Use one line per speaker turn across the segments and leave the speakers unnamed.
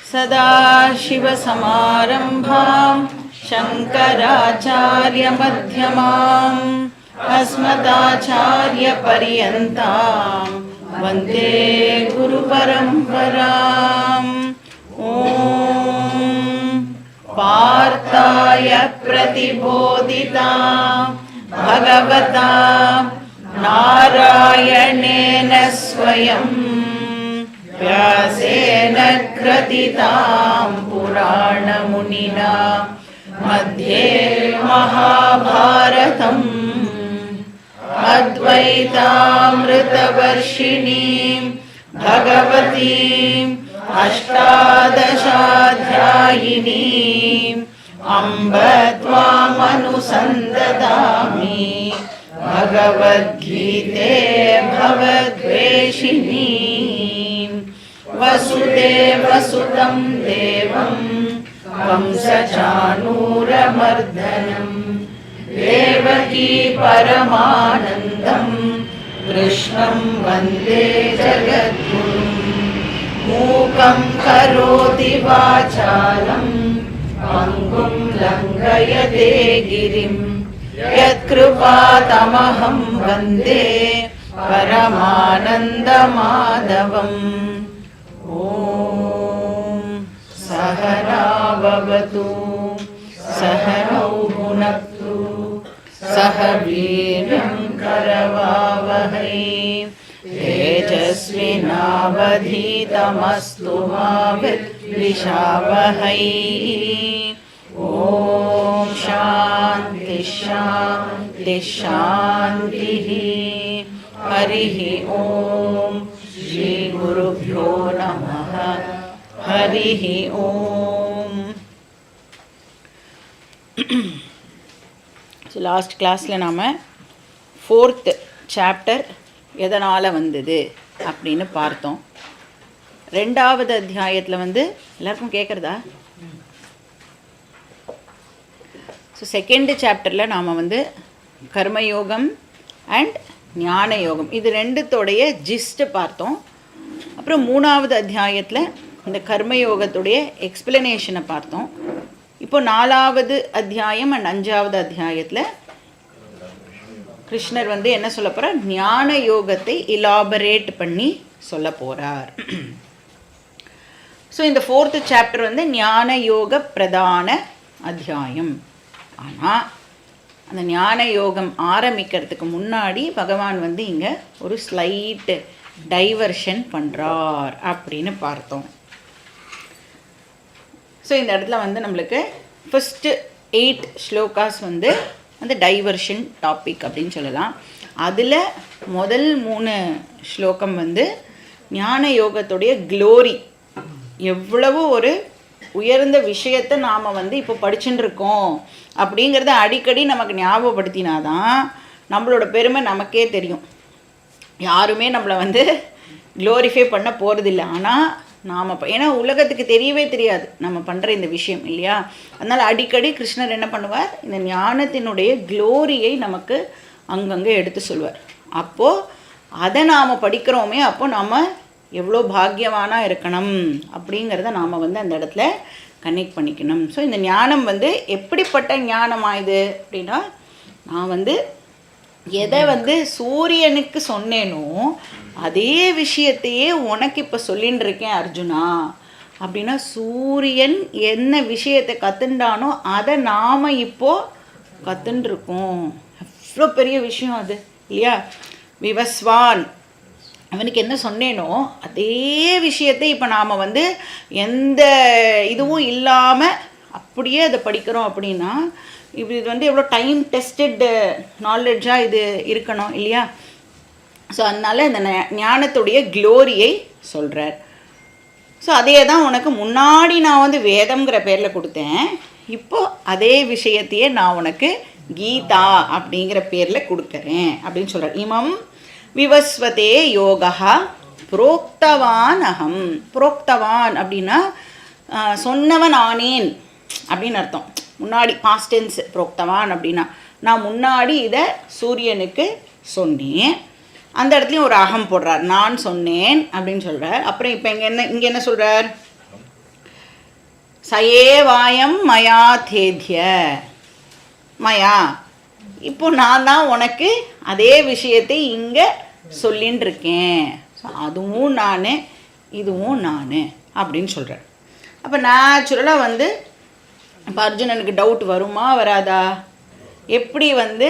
सदाशिवसमारम्भां शङ्कराचार्यमध्यमाम् अस्मदाचार्यपर्यन्तां वन्दे गुरुपरम्पराम्। ॐ पार्थाय प्रतिबोधिता भगवता नारायणेन स्वयं व्यासेन ग्रथितां पुराणमुनिना मध्ये महाभारतम् अद्वैतामृतवर्षिणीं भगवतीम् अष्टादशाध्यायिनीम् अम्ब त्वामनुसन्ददामि भगवद्गीते भवद्वेषिणीं वसुदेवसुतं देवं कंसचाणूरमर्दनं देवकी परमानन्दं कृष्णं वन्दे जगद्गुरुं मूकं करोति वाचालं पङ्गुं लङ्घयते गिरिं यत्कृपातमहं वन्दे परमानन्दमाधवम्। ॐ सहना भवतु सहनौ भुनक्तु सह वीर्यं करवावहै तेजस्विनावधीतमस्तु मा विद्विषावहै। ॐ शान्ति शान्ति शान्तिः। हरिः ॐ श्री गुरुभ्यो नमः। हरिः ॐ। ஸோ லாஸ்ட் கிளாஸில் நாம் 4th சாப்டர் எதனால் வந்தது அப்படின்னு பார்த்தோம். 2வது அத்தியாயத்தில் எல்லாருக்கும் கேட்குறதா? ஸோ 2nd சாப்டரில் நாம் கர்மயோகம் அண்ட் ஞான யோகம் இது ரெண்டுத்தோடைய ஜிஸ்ட்டு பார்த்தோம். அப்புறம் 3வது அத்தியாயத்தில் இந்த கர்மயோகத்துடைய எக்ஸ்பிளனேஷனை பார்த்தோம். இப்போ 4வது அத்தியாயம் அண்ட் 5வது அத்தியாயத்தில் கிருஷ்ணர் என்ன சொல்ல போகிறார்? ஞான யோகத்தை இலாபரேட் பண்ணி சொல்ல போகிறார். ஸோ இந்த 4th சாப்டர் ஞான யோக பிரதான அத்தியாயம். ஆனால் அந்த ஞான யோகம் ஆரம்பிக்கிறதுக்கு முன்னாடி பகவான் இங்கே ஒரு ஸ்லைட் டைவர்ஷன் பண்ணுறார் அப்படின்னு பார்த்தோம். ஸோ இந்த இடத்துல நம்மளுக்கு ஃபஸ்ட்டு 8 ஸ்லோகாஸ் டைவர்ஷன் டாபிக் அப்படின்னு சொல்லலாம். அதில் முதல் 3 ஸ்லோகம் ஞான யோகத்துடைய க்ளோரி, எவ்வளவு ஒரு உயர்ந்த விஷயத்தை நாம் இப்போ படிச்சுட்டு இருக்கோம் அப்படிங்கிறத அடிக்கடி நமக்கு ஞாபகப்படுத்தினாதான் நம்மளோட பெருமை நமக்கே தெரியும். யாருமே நம்மளை க்ளோரிஃபை பண்ண போகிறதில்ல. ஆனால் நாம் ஏன்னா உலகத்துக்கு தெரியவே தெரியாது நம்ம பண்ணுற இந்த விஷயம் இல்லையா? அதனால் அடிக்கடி கிருஷ்ணர் என்ன பண்ணுவார்? இந்த ஞானத்தினுடைய க்ளோரியை நமக்கு அங்கங்கே எடுத்து சொல்வார். அப்போது அதை நாம் படிக்கிறோமே, அப்போது நாம் எவ்வளோ பாக்கியவானாக இருக்கணும் அப்படிங்கிறத நாம் அந்த இடத்துல கனெக்ட் பண்ணிக்கணும். ஸோ இந்த ஞானம் எப்படிப்பட்ட ஞானம் ஆயுது அப்படின்னா, நான் எதை சூரியனுக்கு சொன்னேனோ அதே விஷயத்தையே உனக்கு இப்போ சொல்லின்னு இருக்கேன் அர்ஜுனா அப்படின்னா, சூரியன் என்ன விஷயத்தை கற்றுண்டானோ அதை நாம் இப்போது கற்றுன்ருக்கோம். எவ்வளோ பெரிய விஷயம் அது இல்லையா? விவஸ்வான் அவனுக்கு என்ன சொன்னேனோ அதே விஷயத்தை இப்போ நாம் எந்த இதுவும் இல்லாமல் அப்படியே அதை படிக்கிறோம் அப்படின்னா, இது எவ்வளோ டைம் டெஸ்டட் நாலெட்ஜாக இது இருக்கணும் இல்லையா? ஸோ அதனால் இந்த ஞானத்துடைய க்ளோரியை சொல்கிறார். ஸோ அதே தான் உனக்கு முன்னாடி நான் வேதம்ங்கிற பேரில் கொடுத்தேன். இப்போது அதே விஷயத்தையே நான் உனக்கு கீதா அப்படிங்கிற பேரில் கொடுக்குறேன் அப்படின்னு சொல்கிறார். இமம் விவஸ்வதே யோகா புரோக்தவான் அகம். புரோக்தவான் அப்படின்னா சொன்னவன் ஆனேன் அப்படின்னு அர்த்தம். முன்னாடி பாஸ்ட் டென்ஸ் புரோக்தவான் அப்படின்னா நான் முன்னாடி இதை சூரியனுக்கு சொன்னேன். அந்த இடத்துலையும் ஒரு அகம் போடுறார், நான் சொன்னேன் அப்படின்னு சொல்கிறார். அப்புறம் இப்போ இங்கே என்ன சொல்கிறார்? சயேவாயம் மயா தேத்ய மயா. இப்போ நான் தான் உனக்கு அதே விஷயத்தை இங்கே சொல்லின்னு இருக்கேன். அதுவும் நான், இதுவும் நான் அப்படின்னு சொல்கிறேன். அப்போ நேச்சுரலாக வந்து இப்போ அர்ஜுனனுக்கு டவுட் வருமா வராதா? எப்படி வந்து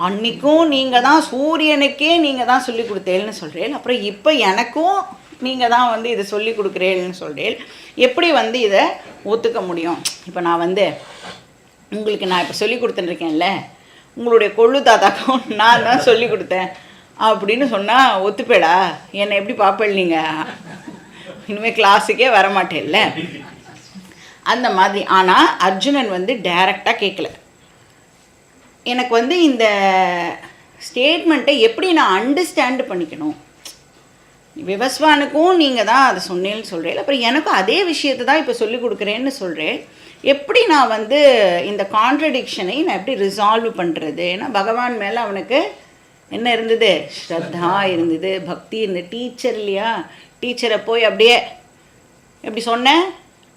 அன்றைக்கும் நீங்கள் தான் சூரியனுக்கே நீங்கள் தான் சொல்லி கொடுத்தேன்னு சொல்கிறேன், அப்புறம் இப்போ எனக்கும் நீங்கள் தான் வந்து இதை சொல்லி கொடுக்குறேன்னு சொல்கிறேன், எப்படி வந்து இதை ஒத்துக்க முடியும்? இப்போ நான் வந்து உங்களுக்கு நான் இப்போ சொல்லி கொடுத்துட்டுருக்கேன்ல, உங்களுடைய கொள்ளு தாத்தாக்கும் நான் தான் சொல்லி கொடுத்தேன் அப்படின்னு சொன்னால் ஒத்துப்பேடா? என்னை எப்படி பார்ப்பேன்? நீங்கள் இனிமேல் கிளாஸுக்கே வரமாட்டேன்ல அந்த மாதிரி. ஆனால் அர்ஜுனன் வந்து டைரெக்டாக கேட்கல. எனக்கு வந்து இந்த ஸ்டேட்மெண்ட்டை எப்படி நான் அண்டர்ஸ்டாண்ட் பண்ணிக்கணும்? விவஸ்வானுக்கும் நீங்கள் தான் அதை சொன்னேன்னு சொல்கிறேன், அப்புறம் எனக்கும் அதே விஷயத்தை தான் இப்போ சொல்லிக் கொடுக்குறேன்னு சொல்கிறேன். எப்படி நான் வந்து இந்த கான்ட்ரடிக்ஷனை நான் எப்படி ரிசால்வ் பண்ணுறது? ஏன்னா பகவான் மேலே அவனுக்கு என்ன இருந்தது? ஸ்ரத்தா இருந்தது, பக்தி இருந்தது. டீச்சர் இல்லையா? டீச்சரை போய் அப்படியே எப்படி சொன்னேன்,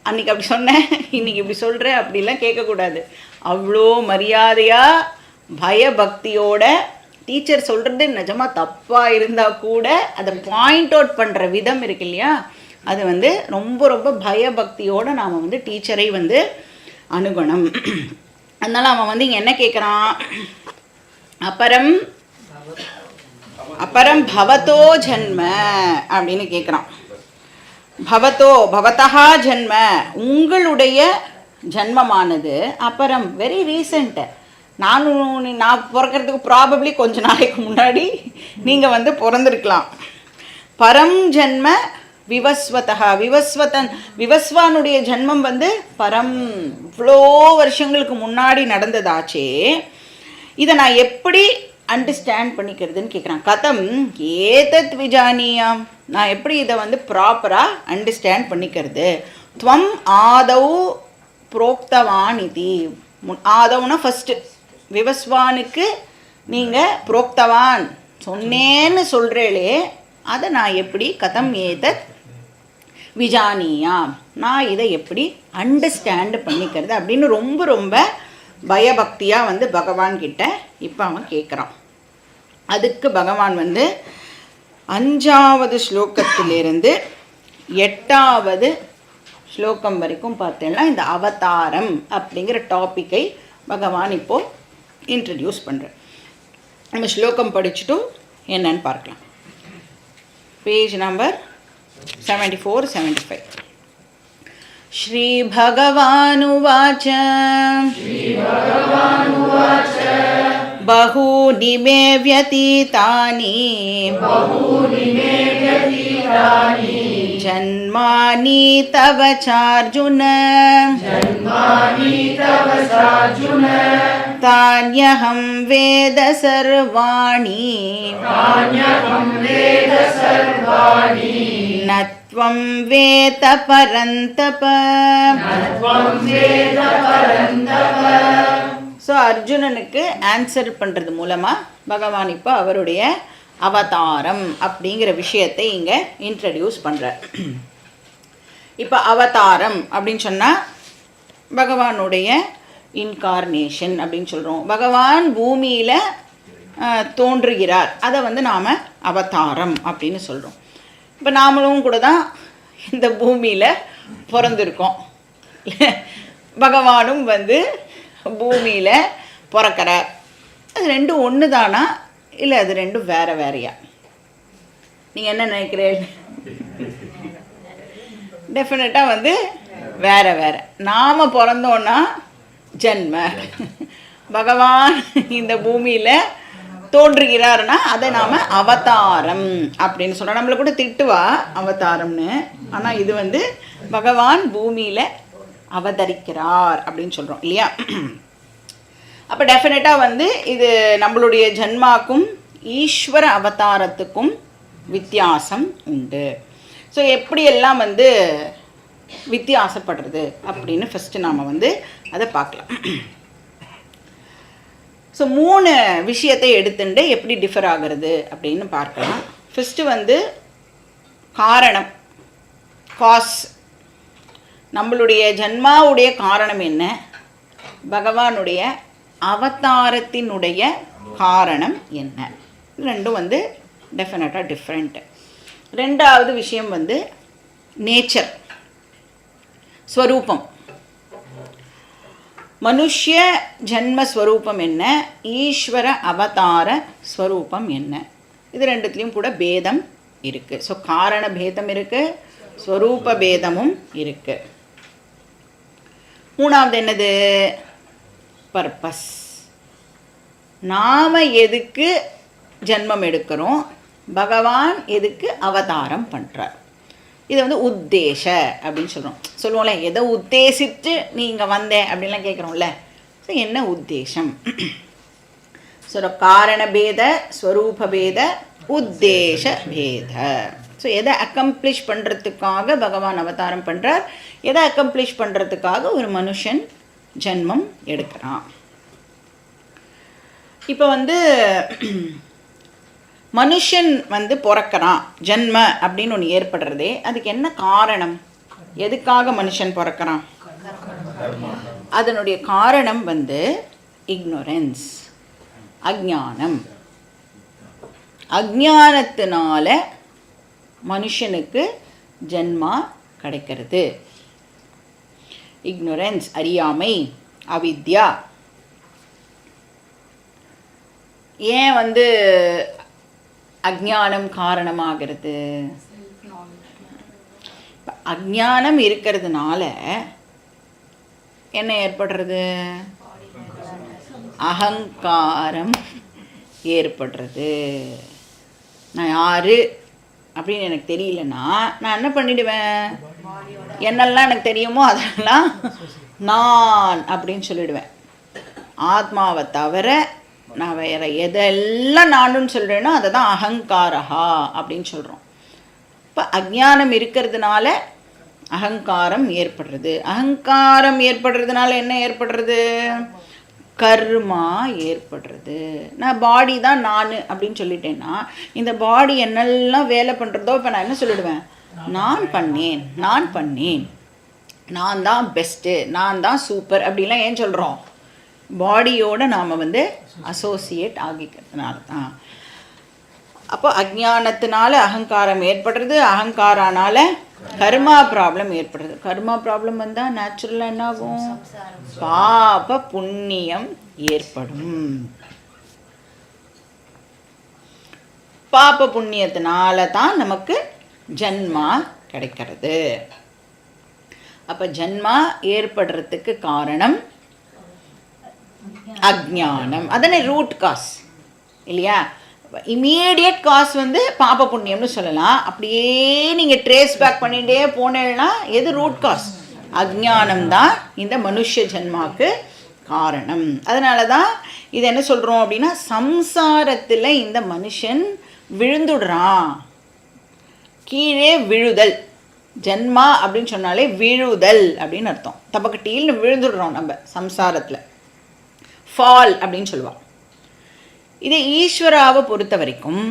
அன்றைக்கி அப்படி சொன்னேன், இன்றைக்கி இப்படி சொல்கிறேன் அப்படிலாம் கேட்கக்கூடாது. அவ்வளோ மரியாதையாக பயபக்தியோட டீச்சர் சொல்கிறது நிஜமாக தப்பாக இருந்தால் கூட அதை பாயிண்ட் அவுட் பண்ணுற விதம் இருக்கு இல்லையா, அது வந்து ரொம்ப ரொம்ப பயபக்தியோடு நாம் வந்து டீச்சரை வந்து அணுகணும். அதனால் அவன் வந்து இங்கே என்ன கேட்குறான்? அபரம் அபரம் பவதோ ஜன்ம அப்படின்னு கேட்குறான். பவதோ பவதா ஜன்ம, உங்களுடைய ஜன்மமானது அப்புறம் வெரி ரீசெண்ட்டு. நான் பிறக்கிறதுக்கு ப்ராபப்ளி கொஞ்ச நாளைக்கு முன்னாடி நீங்கள் வந்து பிறந்திருக்கலாம். பரம் ஜன்ம விவஸ்வதா, விவஸ்வானுடைய ஜன்மம் வந்து பரம், இவ்வளோ வருஷங்களுக்கு முன்னாடி நடந்ததாச்சே. இதை நான் எப்படி அண்டர்ஸ்டாண்ட் பண்ணிக்கிறதுன்னு கேட்குறான். கதம் ஏதத் விஜானியாம், நான் எப்படி இதை வந்து ப்ராப்பராக அண்டர்ஸ்டாண்ட் பண்ணிக்கிறது? துவம் ஆதவ் புரோக்தவான் இது, ஆதவ்னா ஃபஸ்ட்டு விவஸ்வானுக்கு நீங்கள் புரோக்தவான் சொன்னேன்னு சொல்கிறேளே, அதை நான் எப்படி கதம் ஏதத் விஜானியாம், நான் இதை எப்படி அண்டர்ஸ்டாண்ட் பண்ணிக்கிறது அப்படின்னு ரொம்ப ரொம்ப பயபக்தியாக வந்து பகவான்கிட்ட இப்போ அவன் கேட்குறான். அதுக்கு பகவான் வந்து 5வது ஸ்லோகத்திலிருந்து 8வது ஸ்லோகம் வரைக்கும் பார்த்தேன்னா இந்த அவதாரம் அப்படிங்கிற டாப்பிக்கை பகவான் இப்போது இன்ட்ரடியூஸ் பண்ணுறேன். நம்ம ஸ்லோகம் படிச்சுட்டு என்னன்னு பார்க்கலாம். Page number 74-75. श्रीभगवानुवाच बहूनि मे व्यतीतानि जन्मानि तव चार्जुन तान्यहं वेद सर्वाणि न त्वं वेद परन्तप. ஸோ அர்ஜுனனுக்கு ஆன்சர் பண்ணுறது மூலமாக பகவான் இப்போ அவருடைய அவதாரம் அப்படிங்கிற விஷயத்தை இங்கே இன்ட்ரடியூஸ் பண்ணுறார். இப்போ அவதாரம் அப்படின்னு சொன்னால் பகவானுடைய இன்கார்னேஷன் அப்படின்னு சொல்கிறோம். பகவான் பூமியில் தோன்றுகிறார், அதை வந்து நாம் அவதாரம் அப்படின்னு சொல்கிறோம். இப்போ நாமளும் கூட தான் இந்த பூமியில் பிறந்திருக்கோம். பகவானும் வந்து பூமியில் பிறக்கிறார். அது ரெண்டும் ஒன்று தானா, இல்லை அது ரெண்டும் வேறு வேறையா? நீங்கள் என்ன நினைக்கிறீங்க? டெஃபினட்டாக வந்து வேறு வேறு. நாம் பிறந்தோன்னா ஜென்ம, பகவான் இந்த பூமியில் தோன்றுகிறார்னா அதை நாம் அவதாரம் அப்படின்னு சொல்கிறோம். நம்மளை கூட திட்டுவா அவதாரம்னு, ஆனால் இது வந்து பகவான் பூமியில் அவதரிக்கிறார் அப்படின்னு சொல்கிறோம் இல்லையா? அப்போ டெஃபினட்டாக வந்து இது நம்மளுடைய ஜன்மாக்கும் ஈஸ்வர அவதாரத்துக்கும் வித்தியாசம் உண்டு. ஸோ எப்படியெல்லாம் வந்து வித்தியாசப்படுறது அப்படின்னு ஃபஸ்ட்டு நாம் வந்து அதை பார்க்கலாம். ஸோ 3 விஷயத்தை எடுத்துட்டு எப்படி டிஃபர் ஆகிறது அப்படின்னு பார்க்கலாம். ஃபஸ்ட்டு வந்து காரணம், காஸ். நம்மளுடைய ஜன்மாவுடைய காரணம் என்ன, பகவானுடைய அவதாரத்தினுடைய காரணம் என்ன, ரெண்டும் வந்து டெஃபினட்டாக டிஃப்ரெண்ட். ரெண்டாவது விஷயம் வந்து நேச்சர், ஸ்வரூபம். மனுஷ்ய ஜன்மஸ்வரூபம் என்ன, ஈஸ்வர அவதார ஸ்வரூபம் என்ன, இது ரெண்டுத்துலேயும் கூட பேதம் இருக்குது. ஸோ காரண பேதம் இருக்குது, ஸ்வரூப பேதமும் இருக்குது. மூணாவது என்னது, பர்பஸ். நாம் எதுக்கு ஜன்மம் எடுக்கிறோம், பகவான் எதுக்கு அவதாரம் பண்ணுறார், இது வந்து உத்தேச அப்படின்னு சொல்லுவோம்ல. எதை உத்தேசித்து நீ இங்கே வந்தேன் அப்படின்லாம் கேட்குறோம்ல. ஸோ என்ன உத்தேசம், ஸோ காரண பேத, ஸ்வரூப பேத, உத்தேச பேத. ஸோ எதை அக்கம்ப்ளிஷ் பண்ணுறதுக்காக பகவான் அவதாரம் பண்ணுறார், எதை அக்கம்ப்ளிஷ் பண்ணுறதுக்காக ஒரு மனுஷன் ஜன்மம் எடுக்கிறான். இப்போ வந்து மனுஷன் வந்து பிறக்கிறான், ஜன்ம அப்படின்னு ஒன்று ஏற்படுறதே, அதுக்கு என்ன காரணம், எதுக்காக மனுஷன் பிறக்கிறான், அதனுடைய காரணம் வந்து இக்னோரன்ஸ், அஜ்ஞானம். அஜ்ஞானத்தினால மனுஷனுக்கு ஜன்மா கிடைக்கிறது. இக்னோரன்ஸ், அறியாமை, அவித்யா. ஏன் வந்து அஜ்ஞானம் காரணமாகிறது, அஜ்ஞானம் இருக்கிறதுனால என்ன ஏற்படுறது, அகங்காரம் ஏற்படுறது. நான் யாரு அப்படின்னு எனக்கு தெரியலன்னா நான் என்ன பண்ணிடுவேன், என்னெல்லாம் எனக்கு தெரியுமோ அதெல்லாம் நான் அப்படின்னு சொல்லிடுவேன். ஆத்மாவை தவிர நான் வேறு எதெல்லாம் நானுன்னு சொல்கிறேனோ அதை தான் அகங்காரஹா அப்படின்னு சொல்கிறோம். இப்போ அஜ்ஞானம் இருக்கிறதுனால அகங்காரம் ஏற்படுறது. அகங்காரம் ஏற்படுறதுனால என்ன ஏற்படுறது, கர்மா ஏற்படுறது. நான் பாடி தான் நான் அப்படின்னு சொல்லிட்டேன்னா இந்த பாடி என்னெல்லாம் வேலை பண்ணுறதோ இப்போ நான் என்ன சொல்லிடுவேன், நான் பண்ணேன், நான் பண்ணேன், நான் தான் பெஸ்ட்டு, நான் தான் சூப்பர் அப்படிலாம் ஏன் சொல்கிறோம், பாடியோடு நாம் வந்து அசோசியேட் ஆகிக்கிறதுனால தான். அப்போ அஜ்ஞானத்தினால அகங்காரம் ஏற்படுறது, அகங்காரனால கர்மா ப்ராப்ளம் ஏற்படுறது. கர்மா ப்ராப்ளம் வந்தால் நேச்சுரலாக என்ன ஆகும், பாப புண்ணியம் ஏற்படும். பாப புண்ணியத்தினால தான் நமக்கு ஜன்மா கிடைக்கிறது. அப்போ ஜன்மா ஏற்படுறதுக்கு காரணம் அஜ்ஞானம். அதனே ரூட் காஸ் இல்லையா. இமீடியட் காஸ் வந்து பாப புண்ணியம்னு சொல்லலாம். அப்படியே நீங்கள் ட்ரேஸ் பேக் பண்ணிகிட்டே போனேன்னா எது ரூட் காஸ், அஜ்ஞானம் தான் இந்த மனுஷ ஜன்மாவுக்கு காரணம். அதனால தான் இது என்ன சொல்கிறோம் அப்படின்னா, சம்சாரத்தில் இந்த மனுஷன் விழுந்துடுறான். கீழே விழுதல், ஜன்மா அப்படின்னு சொன்னாலே விழுதல் அப்படின்னு அர்த்தம். தப்பக்கட்டியில் விழுந்துடுறோம் நம்ம சம்சாரத்தில், ஃபால் அப்படின்னு சொல்லுவாள். இதே ஈஸ்வராவை பொறுத்த வரைக்கும்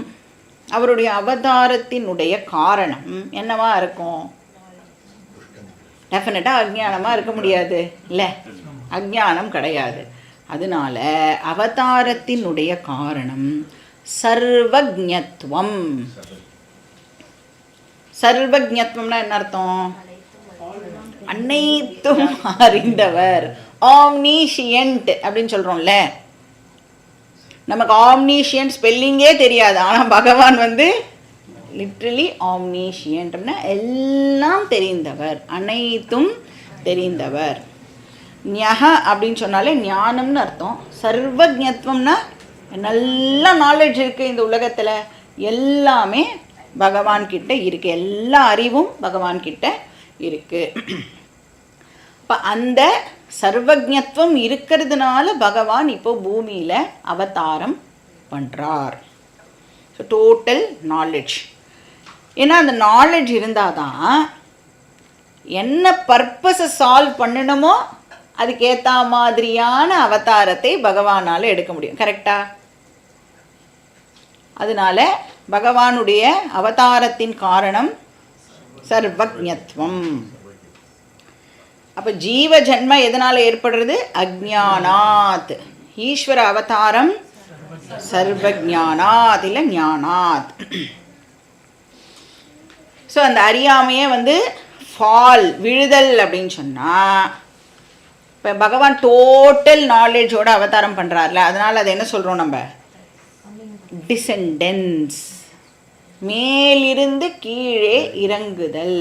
அவருடைய அவதாரத்தினுடைய காரணம் என்னவா இருக்கும், டெஃபினட்டாக அஜ்ஞானமாக இருக்க முடியாது இல்லை, அஜ்ஞானம் கிடையாது. அதனால அவதாரத்தினுடைய காரணம் சர்வஜ்ஞத்துவம். சர்வஜ்ஞத்துவம்னா என்ன அர்த்தம், அனைத்தும் அறிந்தவர், ஆம்னிஷியன்ட் அப்படின்னு சொல்கிறோம்ல. நமக்கு ஆம்னிஷியன்ட் ஸ்பெல்லிங்கே தெரியாது, ஆனால் பகவான் வந்து லிட்ரலி ஆம்னிஷியன்ட்னா எல்லாம் தெரிந்தவர், அனைத்தும் தெரிந்தவர். ஞஹ அப்படின்னு சொன்னாலே ஞானம்னு அர்த்தம். சர்வஜ்ஞத்துவம்னா நல்ல நாலேஜ் இருக்குது இந்த உலகத்தில், எல்லாமே பகவான்கிட்ட இருக்குது, எல்லா அறிவும் பகவான்கிட்ட இருக்குது. இப்போ அந்த சர்வஜ்ஞத்துவம் இருக்கிறதுனால பகவான் இப்போ பூமியில் அவதாரம் பண்ணுறார். So total knowledge. ஏன்னா அந்த நாலேஜ் இருந்தால் தான் என்ன பர்பஸை சால்வ் பண்ணணுமோ அதுக்கேற்ற மாதிரியான அவதாரத்தை பகவானால் எடுக்க முடியும். கரெக்டாக? அதனால பகவானுடைய அவதாரத்தின் காரணம் சர்வஜ்ஞத்துவம். அப்போ ஜீவ ஜன்ம எதனால் ஏற்படுறது? அஜ்ஞானாத். ஈஸ்வர அவதாரம் சர்வஜானாத் இல்லை ஞானாத். ஸோ அந்த அறியாமையே வந்து ஃபால், விழுதல் அப்படின்னு சொன்னால், இப்போ பகவான் டோட்டல் நாலேஜோட அவதாரம் பண்ணுறாருல, அதனால் அதை என்ன சொல்கிறோம் நம்ம? டிசெண்டன்ஸ், மேலிருந்து கீழே இறங்குதல்.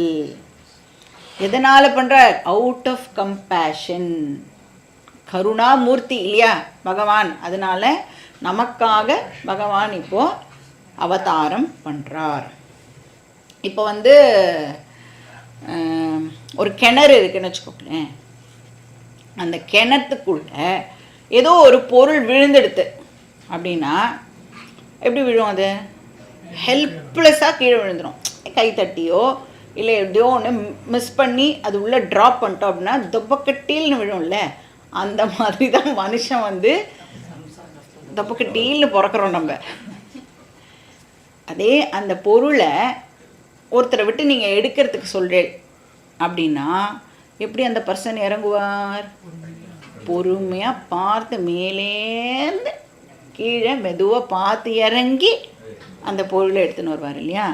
எதனால் பண்ணுறார்? Out of compassion. கருணாமூர்த்தி இல்லையா பகவான், அதனால நமக்காக பகவான் இப்போது அவதாரம் பண்ணுறார். இப்போ வந்து ஒரு கிணறு இருக்குன்னு வச்சுக்கோங்களேன். அந்த கிணத்துக்குள்ள ஏதோ ஒரு பொருள் விழுந்துடுது அப்படின்னா எப்படி விழும்? அது ஹெல்ப்லெஸ்ஸாக கீழே விழுந்துடும். கை தட்டியோ இல்லை எப்படியோ ஒன்று மிஸ் பண்ணி அது உள்ளே ட்ராப் பண்ணிட்டோம் அப்படின்னா தொப்பக்கட்டில்னு விழும்ல. அந்த மாதிரி தான் மனுஷன் வந்து தொப்பக்கட்டில்னு பிறக்கிறோம் நம்ம. அதே அந்த பொருளை ஒருத்தரை விட்டு நீங்கள் எடுக்கிறதுக்கு சொல்கிறேன் அப்படின்னா எப்படி அந்த பர்சன் இறங்குவார்? பொறுமையாக பார்த்து மேலேருந்து கீழே மெதுவாக பார்த்து இறங்கி அந்த பொருளை எடுத்துன்னு வருவார் இல்லையா?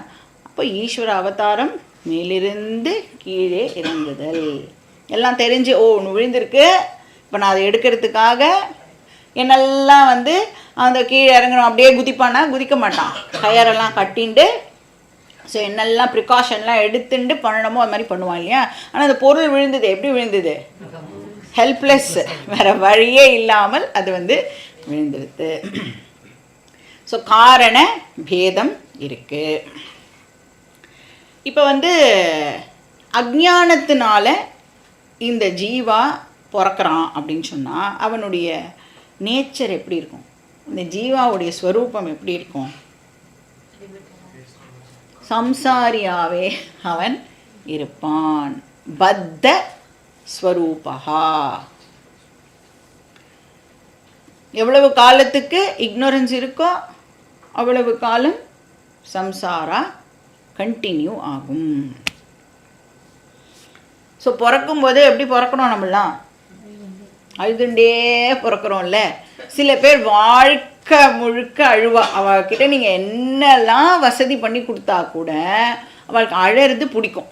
அப்போ ஈஸ்வர அவதாரம் மேலிருந்து கீழே இறங்குதல். எல்லாம் தெரிஞ்சு ஒன்று விழுந்திருக்கு, இப்போ நான் அதை எடுக்கிறதுக்காக என்னெல்லாம் வந்து அந்த கீழே இறங்கணும். அப்படியே குதிப்பானா? குதிக்க மாட்டான். கயரெல்லாம் கட்டின்ட்டு ஸோ என்னெல்லாம் ப்ரிகாஷன்லாம் எடுத்துட்டு பண்ணணுமோ அது மாதிரி பண்ணுவான் இல்லையா? ஆனால் அந்த பொருள் விழுந்தது எப்படி விழுந்தது? ஹெல்ப்லெஸ், வேறு வழியே இல்லாமல் அது வந்து விழுந்துடுது. ஸோ காரண பேதம் இருக்குது. இப்போ வந்து அஜ்ஞானத்தினால இந்த ஜீவா பிறக்கிறான் அப்படின்னு சொன்னால் அவனுடைய நேச்சர் எப்படி இருக்கும்? இந்த ஜீவாவுடைய ஸ்வரூபம் எப்படி இருக்கும்? சம்சாரியாவே அவன் இருப்பான். பத்த ஸ்வரூபா. எவ்வளவு காலத்துக்கு இக்னோரன்ஸ் இருக்கோ அவ்வளவு காலம் சம்சாரா கண்டினியூ ஆகும். ஸோ பிறக்கும்போது எப்படி பிறக்கணும்? நம்மளாம் அழுதுண்டே பிறக்கிறோம்ல. சில பேர் வாழ்க்கை முழுக்க அழுவா. அவகிட்ட நீங்கள் என்னெல்லாம் வசதி பண்ணி கொடுத்தா கூட அவளுக்கு அழறது பிடிக்கும்.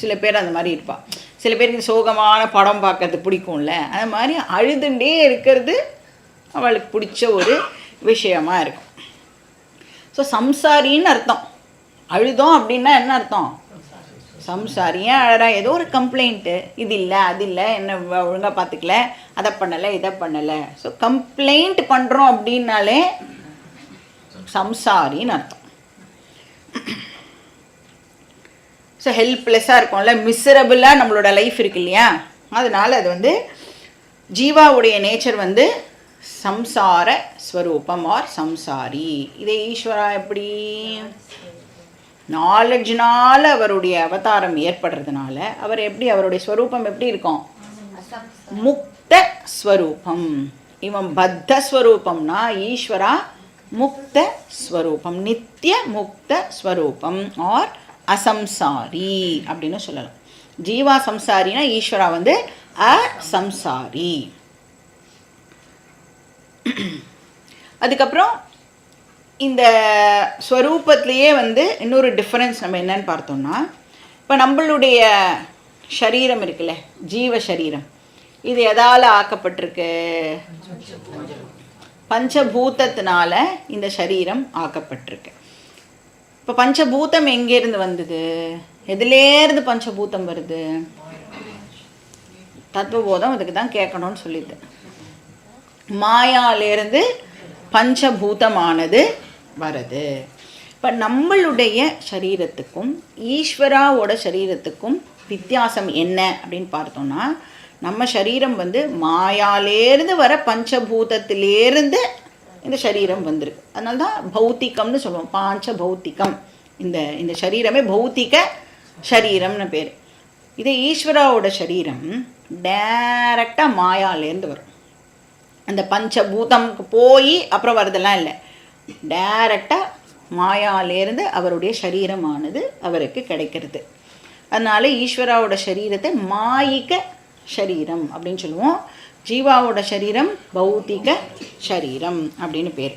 சில பேர் அந்த மாதிரி இருப்பாள். சில பேருக்கு சோகமான படம் பார்க்கறது பிடிக்கும்ல. அந்த மாதிரி அழுதுண்டே இருக்கிறது அவளுக்கு பிடிச்ச ஒரு விஷயமா இருக்கும். ஸோ சம்சாரின்னு அர்த்தம். அழுதோம் அப்படின்னா என்ன அர்த்தம்? சம்சாரி. ஏன் அழறா? ஏதோ ஒரு கம்ப்ளைண்ட்டு, இது இல்லை அது இல்லை, என்ன ஒழுங்காக பார்த்துக்கல, அதை பண்ணலை இதை பண்ணலை. ஸோ கம்ப்ளைண்ட் பண்ணுறோம் அப்படின்னாலே சம்சாரின்னு அர்த்தம். ஸோ ஹெல்ப்லெஸ்ஸாக இருக்கும்ல, மிசரபிளாக நம்மளோட லைஃப் இருக்கு இல்லையா? அதனால் அது வந்து ஜீவாவுடைய நேச்சர் வந்து சம்சார ஸ்வரூபம் ஆர் சம்சாரி. இதே ஈஸ்வரா எப்படி? நாலேஜ்னால அவருடைய அவதாரம் ஏற்படுறதுனால அவர் எப்படி, அவருடைய ஸ்வரூபம் எப்படி இருக்கும்? முக்த ஸ்வரூபம். இவன் பத்த ஸ்வரூபம்னா ஈஸ்வரா முக்த ஸ்வரூபம், நித்திய முக்த ஸ்வரூபம் ஆர் அசம்சாரி அப்படின்னு சொல்லலாம். ஜீவா சம்சாரினா ஈஸ்வரா வந்து அசம்சாரி. அதுக்கப்புறம் இந்த ஸ்வரூபத்திலேயே வந்து இன்னொரு டிஃப்ரென்ஸ் நம்ம என்னன்னு பார்த்தோம்னா, இப்போ நம்மளுடைய சரீரம் இருக்குல்ல, ஜீவ சரீரம், இது எதால் ஆக்கப்பட்டிருக்கு? பஞ்சபூதத்தினால இந்த சரீரம் ஆக்கப்பட்டிருக்கு. இப்போ பஞ்சபூதம் எங்கேருந்து வந்தது? எதுலேருந்து பஞ்சபூதம் வருது? தத்துவபோதம் அதுக்கு தான் கேட்கணும்னு சொல்லிட்டு, மாயாலேருந்து பஞ்சபூதமானது வருது. இப்போ நம்மளுடைய சரீரத்துக்கும் ஈஸ்வராவோட சரீரத்துக்கும் வித்தியாசம் என்ன அப்படின்னு பார்த்தோம்னா, நம்ம சரீரம் வந்து மாயாலேருந்து வர பஞ்சபூதத்திலேருந்து இந்த சரீரம் வந்திருக்கு. அதனால தான் பௌத்திகம்னு சொல்லுவோம். பாஞ்ச பௌத்திகம். இந்த சரீரமே பௌத்திக சரீரம்னு பேர். இதே ஈஸ்வராவோட சரீரம் டைரக்டாக மாயாலேருந்து வரும். அந்த பஞ்சபூதம்க்கு போய் அப்புறம் வரதெல்லாம் இல்லை, டைரக்டாக மாயாலேருந்து அவருடைய சரீரமானது அவருக்கு கிடைக்கிறது. அதனால ஈஸ்வராவோட சரீரத்தை மாயிக சரீரம் அப்படின்னு சொல்லுவோம். ஜீவாவோட சரீரம் பௌத்திக சரீரம் அப்படின்னு பேர்.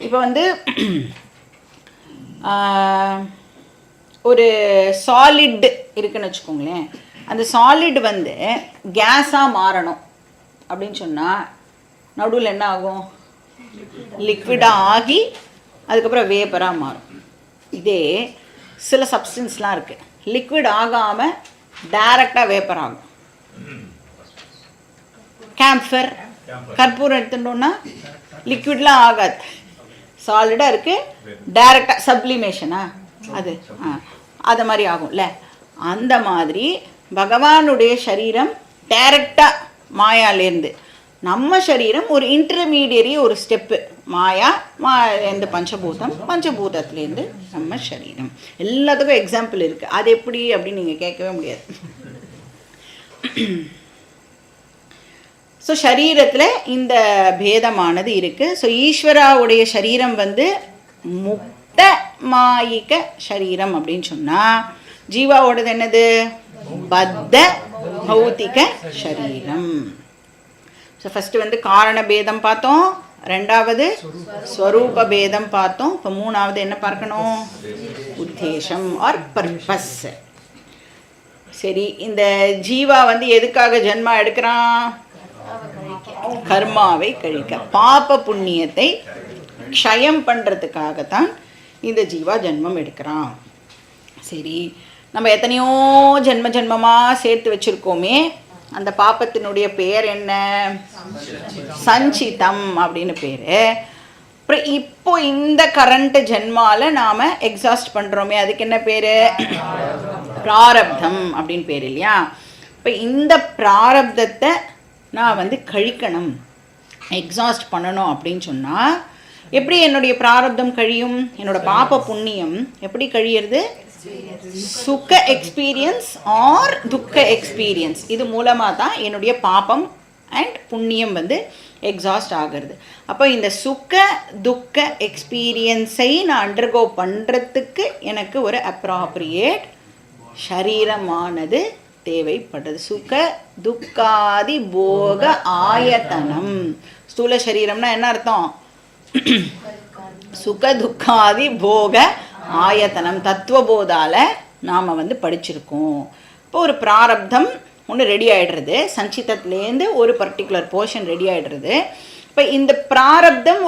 இப்போ வந்து ஒரு சாலிட் இருக்குன்னு வச்சுக்கோங்களேன். அந்த சாலிட் வந்து கேஸாக மாறணும் அப்படின்னு சொன்னால் நடுவில் என்ன ஆகும்? லிக்விடாக ஆகி அதுக்கப்புறம் வேப்பராக மாறும். இதே சில சப்ஸ்டன்ஸ்லாம் இருக்குது, லிக்விட் ஆகாமல் டைரெக்டாக வேப்பர் ஆகும். கேம்ஃபர், கற்பூரம் எடுத்துட்டோன்னா லிக்விட்லாம் ஆகாது, சாலிடாக இருக்குது, டைரெக்டாக சப்ளிமேஷனா அது அது மாதிரி ஆகும்ல. அந்த மாதிரி பகவானுடைய சரீரம் டைரெக்டாக மாயாலேருந்து, நம்ம சரீரம் ஒரு இன்டர்மீடியரி, ஒரு ஸ்டெப்பு. மாயாலேருந்து பஞ்சபூதம், பஞ்சபூதத்துலேருந்து நம்ம சரீரம். எல்லாத்துக்கும் எக்ஸாம்பிள் இருக்குது. அது எப்படி அப்படின்னு நீங்கள் கேட்கவே முடியாது. ஸோ சரீரத்தில் இந்த பேதமானது இருக்குது. ஸோ ஈஸ்வராவுடைய சரீரம் வந்து முக்த மாயிக சரீரம் அப்படின்னு சொன்னால், ஜீவாவோடது என்னது? பத்த பௌத்திக சரீரம். ஸோ ஃபஸ்ட்டு வந்து காரண பேதம் பார்த்தோம், ரெண்டாவது ஸ்வரூப பேதம் பார்த்தோம். இப்போ மூணாவது என்ன பார்க்கணும்? உத்தேசம் ஆர் பர்பஸ். சரி, இந்த ஜீவா வந்து எதுக்காக ஜென்மா எடுக்கிறான்? கர்மாவை கழிக்க, பாப புண்ணியத்தை க்ஷயம் பண்ணுறதுக்காகத்தான் இந்த ஜீவா ஜென்மம் எடுக்கிறான். சரி, நம்ம எத்தனையோ ஜென்மமாக சேர்த்து வச்சுருக்கோமே, அந்த பாப்பத்தினுடைய பேர் என்ன? சஞ்சிதம் அப்படின்னு பேர். அப்புறம் இப்போ இந்த கரண்ட் ஜென்மாவில் நாம் எக்ஸாஸ்ட் பண்ணுறோமே, அதுக்கு என்ன பேர்? பிராரப்தம் அப்படின்னு பேர் இல்லையா? இப்போ இந்த பிராரப்தத்தை நான் வந்து கழிக்கணும், எக்ஸாஸ்ட் பண்ணணும் அப்படின்னு சொன்னால் எப்படி என்னுடைய பிராரப்தம் கழியும்? என்னோட பாப புண்ணியம் எப்படி கழியிறது? சுக எக்ஸ்பீரியன்ஸ் ஆர் துக்க எக்ஸ்பீரியன்ஸ், இது மூலமாக தான் என்னுடைய பாபம் அண்ட் புண்ணியம் வந்து எக்ஸாஸ்ட் ஆகிறது. அப்போ இந்த சுக துக்க எக்ஸ்பீரியன்ஸை நான் அண்டர்கோ பண்ணுறதுக்கு எனக்கு ஒரு அப்ராப்ரியேட் சரீரமானது தேவைப்படுது. சுக துக்காதி போக ஆயத்தனம். ஸ்தூல சரீரம்னா என்ன அர்த்தம்? சுக துக்காதி போக ஆயத்தனம் தத்துவபோதால நாம் வந்து படிச்சிருக்கோம். இப்போ ஒரு பிராரப்தம் ஒன்று ரெடி ஆகிடுறது, சஞ்சிதத்துலேருந்து ஒரு பர்டிகுலர் போர்ஷன் ரெடி ஆகிடுறது. இப்போ இந்த பிராரப்தம்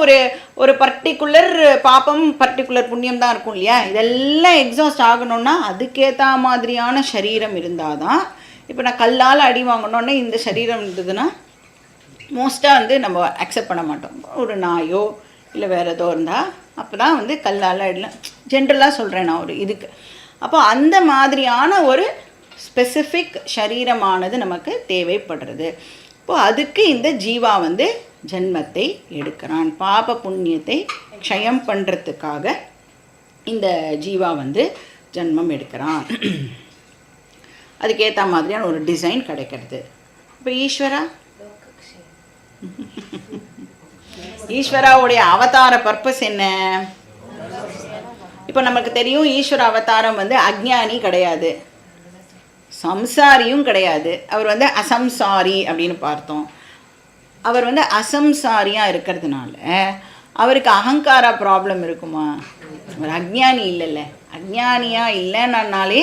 ஒரு பர்டிகுலர் பாப்பம், பர்டிகுலர் புண்ணியம் தான் இருக்கும் இல்லையா? இதெல்லாம் எக்ஸாஸ்ட் ஆகணும்னா அதுக்கேற்ற மாதிரியான சரீரம் இருந்தால் தான். இப்போ நான் கல்லால் அடி வாங்கணுன்னே இந்த சரீரம் இருந்ததுன்னா மோஸ்ட்டாக வந்து நம்ம அக்செப்ட் பண்ண மாட்டோம். ஒரு நாயோ இல்லை வேறு ஏதோ இருந்தால் அப்போ தான் வந்து கல்லால் அடிலாம், ஜென்ரலாக சொல்கிறேன் நான் ஒரு இதுக்கு. அப்போ அந்த மாதிரியான ஒரு ஸ்பெசிஃபிக் சரீரமானது நமக்கு தேவைப்படுறது. இப்போது அதுக்கு இந்த ஜீவா வந்து ஜென்மத்தை எடுக்கிறான். பாப புண்ணியத்தை க்ஷயம் பண்ணுறதுக்காக இந்த ஜீவா வந்து ஜென்மம் எடுக்கிறான். அதுக்கேற்ற மாதிரியான ஒரு டிசைன் கிடைக்கிறது. இப்போ ஈஸ்வராவுடைய அவதார பர்பஸ் என்ன? இப்போ நமக்கு தெரியும், ஈஸ்வர அவதாரம் வந்து அஜ்ஞானி கிடையாது, சம்சாரியும் கிடையாது. அவர் வந்து அசம்சாரி அப்படின்னு பார்த்தோம். அவர் வந்து அசம்சாரியாக இருக்கிறதுனால அவருக்கு அகங்கார ப்ராப்ளம் இருக்குமா? அவர் அஜ்ஞானி இல்லைல்ல. அஜ்ஞானியாக இல்லைன்னாலே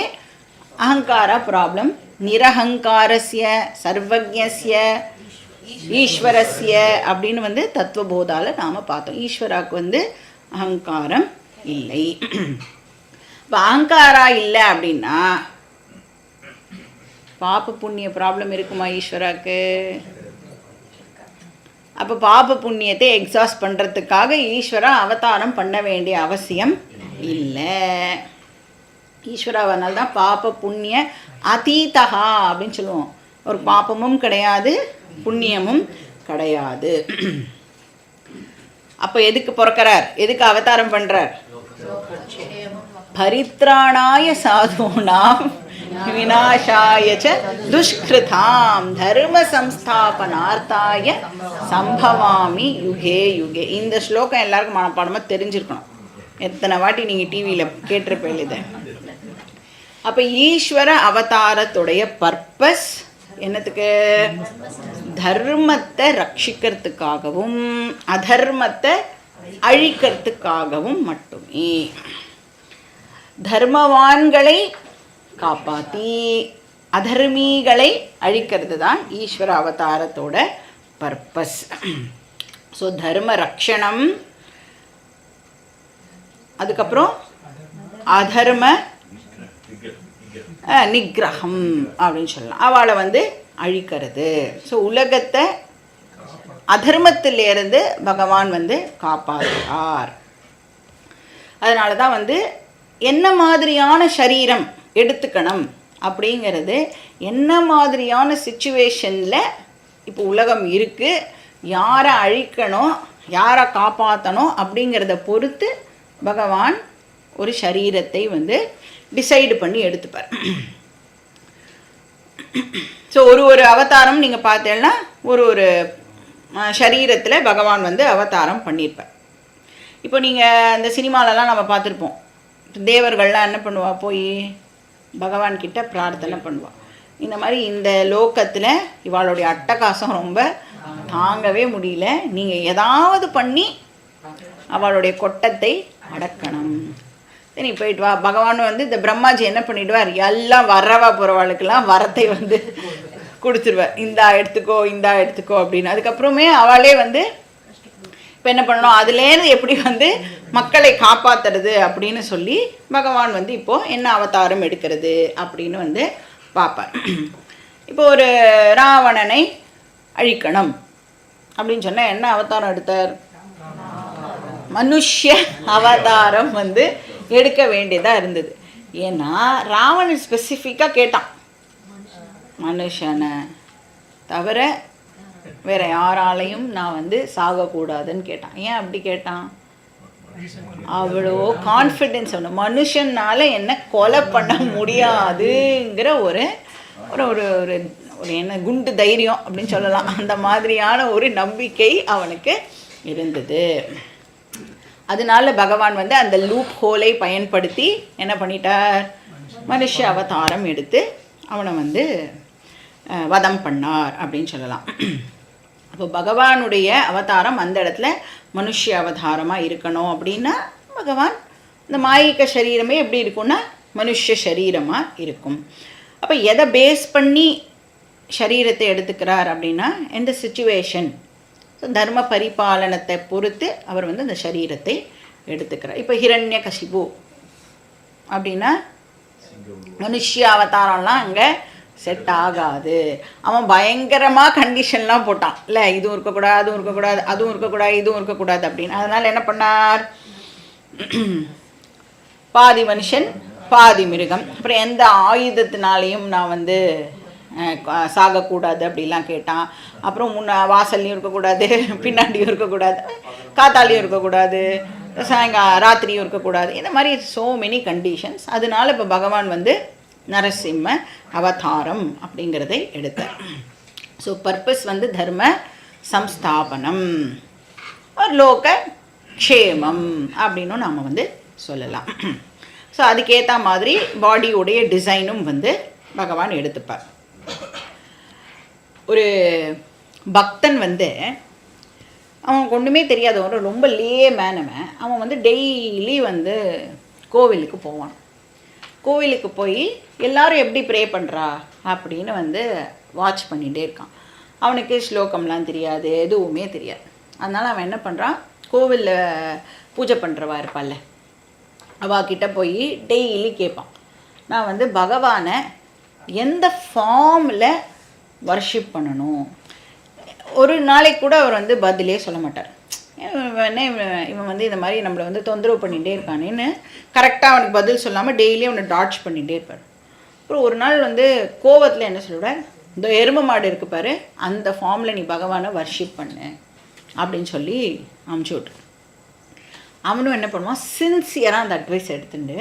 அகங்கார ப்ராப்ளம். நிரஹங்காரஸ்ய சர்வஜ்ஞஸ்ய ஈஸ்வரஸ்ய அப்படின்னு வந்து தத்துவபோதால நாம் பார்த்தோம். ஈஸ்வராவுக்கு வந்து அகங்காரம் இல்லை. இப்போ அகங்காரா இல்லை அப்படின்னா பாப புண்ணிய ப்ராப்ளம் இருக்குமா ஈஸ்வராவுக்கு? அப்போ பாப புண்ணியத்தை எக்ஸாஸ்ட் பண்ணுறதுக்காக ஈஸ்வரா அவதாரம் பண்ண வேண்டிய அவசியம் இல்லை. ஈஸ்வராவனால தான் பாப புண்ணிய அதீதகா அப்படின்னு சொல்லுவோம். ஒரு பாபமும் கிடையாது, புண்ணியமும் கிடையாது. அப்போ எதுக்கு பிறக்கிறார்? எதுக்கு அவதாரம் பண்ணுறார்? பரித்ராணாய சாதுனாம் விநாசாய ச துஷ்கிருதாம் தர்ம சம்ஸ்தாபனார்த்தாய சம்பவாமி யுகே யுகே. இந்த ஸ்லோகம் எல்லாருக்கும் மனப்பாடமாக தெரிஞ்சிருக்கணும். எத்தனை வாட்டி நீங்கள் டிவியில் கேட்டிருப்பேன் இதை. அப்போ ஈஸ்வர அவதாரத்துடைய பர்பஸ் என்னத்துக்கு? தர்மத்தை ரட்சிக்கிறதுக்காகவும் அதர்மத்தை அழிக்கிறதுக்காகவும் மட்டுமே. தர்மவான்களை காப்பாற்றி அதர்மீகளை அழிக்கிறது தான் ஈஸ்வர அவதாரத்தோட பர்பஸ். ஸோ தர்ம ரக்ஷணம், அதுக்கப்புறம் அதர்ம நிகிரகம் அப்படின்னு சொல்லலாம். அவளை வந்து அழிக்கிறது. ஸோ உலகத்தை அதர்மத்திலிருந்து பகவான் வந்து காப்பாற்றுறார். அதனால தான் வந்து என்ன மாதிரியான சரீரம் எடுத்துக்கணும் அப்படிங்கிறது, என்ன மாதிரியான சிச்சுவேஷனில் இப்போ உலகம் இருக்குது, யாரை அழிக்கணும் யாரை காப்பாற்றணும் அப்படிங்கிறத பொறுத்து பகவான் ஒரு சரீரத்தை வந்து டிசைடு பண்ணி எடுத்துப்பார். ஸோ ஒரு அவதாரம் நீங்கள் பார்த்தீங்கன்னா ஒரு சரீரத்தில் பகவான் வந்து அவதாரம் பண்ணியிருப்பார். இப்போ நீங்கள் இந்த சினிமாலெலாம் நம்ம பார்த்துருப்போம், தேவர்கள்லாம் என்ன பண்ணுவா, போய் பகவான்கிட்ட பிரார்த்தனை பண்ணுவாள். இந்த மாதிரி இந்த லோக்கத்தில் இவாளுடைய அட்டகாசம் ரொம்ப தாங்கவே முடியல, நீங்கள் ஏதாவது பண்ணி அவளுடைய கொட்டத்தை அடக்கணும், சரி போயிட்டு வா. பகவான் வந்து இந்த பிரம்மாஜி என்ன பண்ணிவிடுவார், எல்லாம் வரவா போகிறவாளுக்கெல்லாம் வரத்தை வந்து கொடுத்துருவார், இந்தா எடுத்துக்கோ அப்படின்னு. அதுக்கப்புறமே அவளே வந்து இப்போ என்ன பண்ணணும், அதுலேருந்து எப்படி வந்து மக்களை காப்பாற்றுறது அப்படின்னு சொல்லி பகவான் வந்து இப்போது என்ன அவதாரம் எடுக்கிறது அப்படின்னு வந்து பார்ப்பார். இப்போ ஒரு ராவணனை அழிக்கணும் அப்படின்னு சொன்னால் என்ன அவதாரம் எடுத்தார்? மனுஷ்ய அவதாரம் வந்து எடுக்க வேண்டியதாக இருந்தது. ஏன்னா ராவணன் ஸ்பெசிஃபிக்காக கேட்டான், மனுஷனை தவிர வேற யாராலையும் நான் வந்து சாகக்கூடாதுன்னு கேட்டான். ஏன் அப்படி கேட்டான்? அவ்வளோ கான்ஃபிடென்ஸ் ஒன்று, மனுஷனால் என்ன கொலை பண்ண முடியாதுங்கிற ஒரு ஒரு ஒரு ஒரு என்ன குண்டு தைரியம் அப்படின்னு சொல்லலாம், அந்த மாதிரியான ஒரு நம்பிக்கை அவனுக்கு இருந்தது. அதனால பகவான் வந்து அந்த லூப் ஹோலை பயன்படுத்தி என்ன பண்ணிட்டார், மனுஷ அவதாரம் எடுத்து அவனை வந்து வதம் பண்ணார் அப்படின்னு சொல்லலாம். அப்போ பகவானுடைய அவதாரம் அந்த இடத்துல மனுஷ அவதாரமாக இருக்கணும் அப்படின்னா பகவான் இந்த மாயிக்க சரீரமே எப்படி இருக்கும்னா மனுஷ சரீரமாக இருக்கும். அப்போ எதை பேஸ் பண்ணி சரீரத்தை எடுத்துக்கிறார் அப்படின்னா எந்த சிச்சுவேஷன், தர்ம பரிபாலனத்தை பொறுத்து அவர் வந்து அந்த சரீரத்தை எடுத்துக்கிறார். இப்போ ஹிரண்யகசிபு அப்படின்னா மனுஷ அவதாரம்லாம் அங்கே செட் ஆகாது. அவன் பயங்கரமாக கண்டிஷன்லாம் போட்டான் இல்லை, இதுவும் இருக்கக்கூடாது அதுவும் இருக்கக்கூடாது அதுவும் இருக்கக்கூடாது இதுவும் இருக்கக்கூடாது அப்படின்னு. அதனால் என்ன பண்ணார், பாதி மனுஷன் பாதி மிருகம், அப்புறம் எந்த ஆயுதத்தினாலையும் நான் வந்து சாகக்கூடாது அப்படிலாம் கேட்டான். அப்புறம் வாசல்லையும் இருக்கக்கூடாது, பின்னாடியும் இருக்கக்கூடாது, காத்தாலையும் இருக்கக்கூடாது, ராத்திரியும் இருக்கக்கூடாது, இந்த மாதிரி ஸோ மெனி கண்டிஷன்ஸ். அதனால இப்போ பகவான் வந்து நரசிம்ம அவதாரம் அப்படிங்கிறதை எடுத்தார். ஸோ பர்பஸ் வந்து தர்ம சம்ஸ்தாபனம், லோக க்ஷேமம் அப்படின்னு நாம் வந்து சொல்லலாம். ஸோ அதுக்கேற்ற மாதிரி பாடியோடைய டிசைனும் வந்து பகவான் எடுத்துப்பார். ஒரு பக்தன் வந்து அவன் ஒன்றுமே தெரியாதவன், ரொம்ப லேமேனவன், அவன் வந்து டெய்லி வந்து கோவிலுக்கு போவான். கோவிலுக்கு போய் எல்லாரும் எப்படி ப்ரே பண்ணுறா அப்படின்னு வந்து வாட்ச் பண்ணிகிட்டே இருக்கான். அவனுக்கு ஸ்லோகம்லாம் தெரியாது, எதுவுமே தெரியாது. அதனால் அவன் என்ன பண்ணுறான், கோவிலில் பூஜை பண்ணுறவா இருப்பாள்ல அவகிட்ட போய் டெய்லி கேட்பான், நான் வந்து பகவானை எந்த ஃபார்மில் வர்ஷிப் பண்ணணும். ஒரு நாளைக்கு கூட அவர் வந்து பதிலே சொல்ல மாட்டார். இவன் வந்து இந்த மாதிரி நம்மளை வந்து தொந்தரவு பண்ணிகிட்டே இருக்கானேன்னு கரெக்டாக அவனுக்கு பதில் சொல்லாமல் டெய்லி அவனை டாட்ச் பண்ணிகிட்டே இருப்பார். அப்புறம் ஒரு நாள் வந்து கோவத்தில் என்ன சொல்லுவார், இந்த எருமை மாடு இருக்கு பாரு, அந்த ஃபார்மில் நீ பகவானை வர்ஷிப் பண்ணு அப்படின்னு சொல்லி அமுச்சு விட்டு, அவனும் என்ன பண்ணுவான், சின்சியராக அந்த அட்வைஸ் எடுத்துட்டு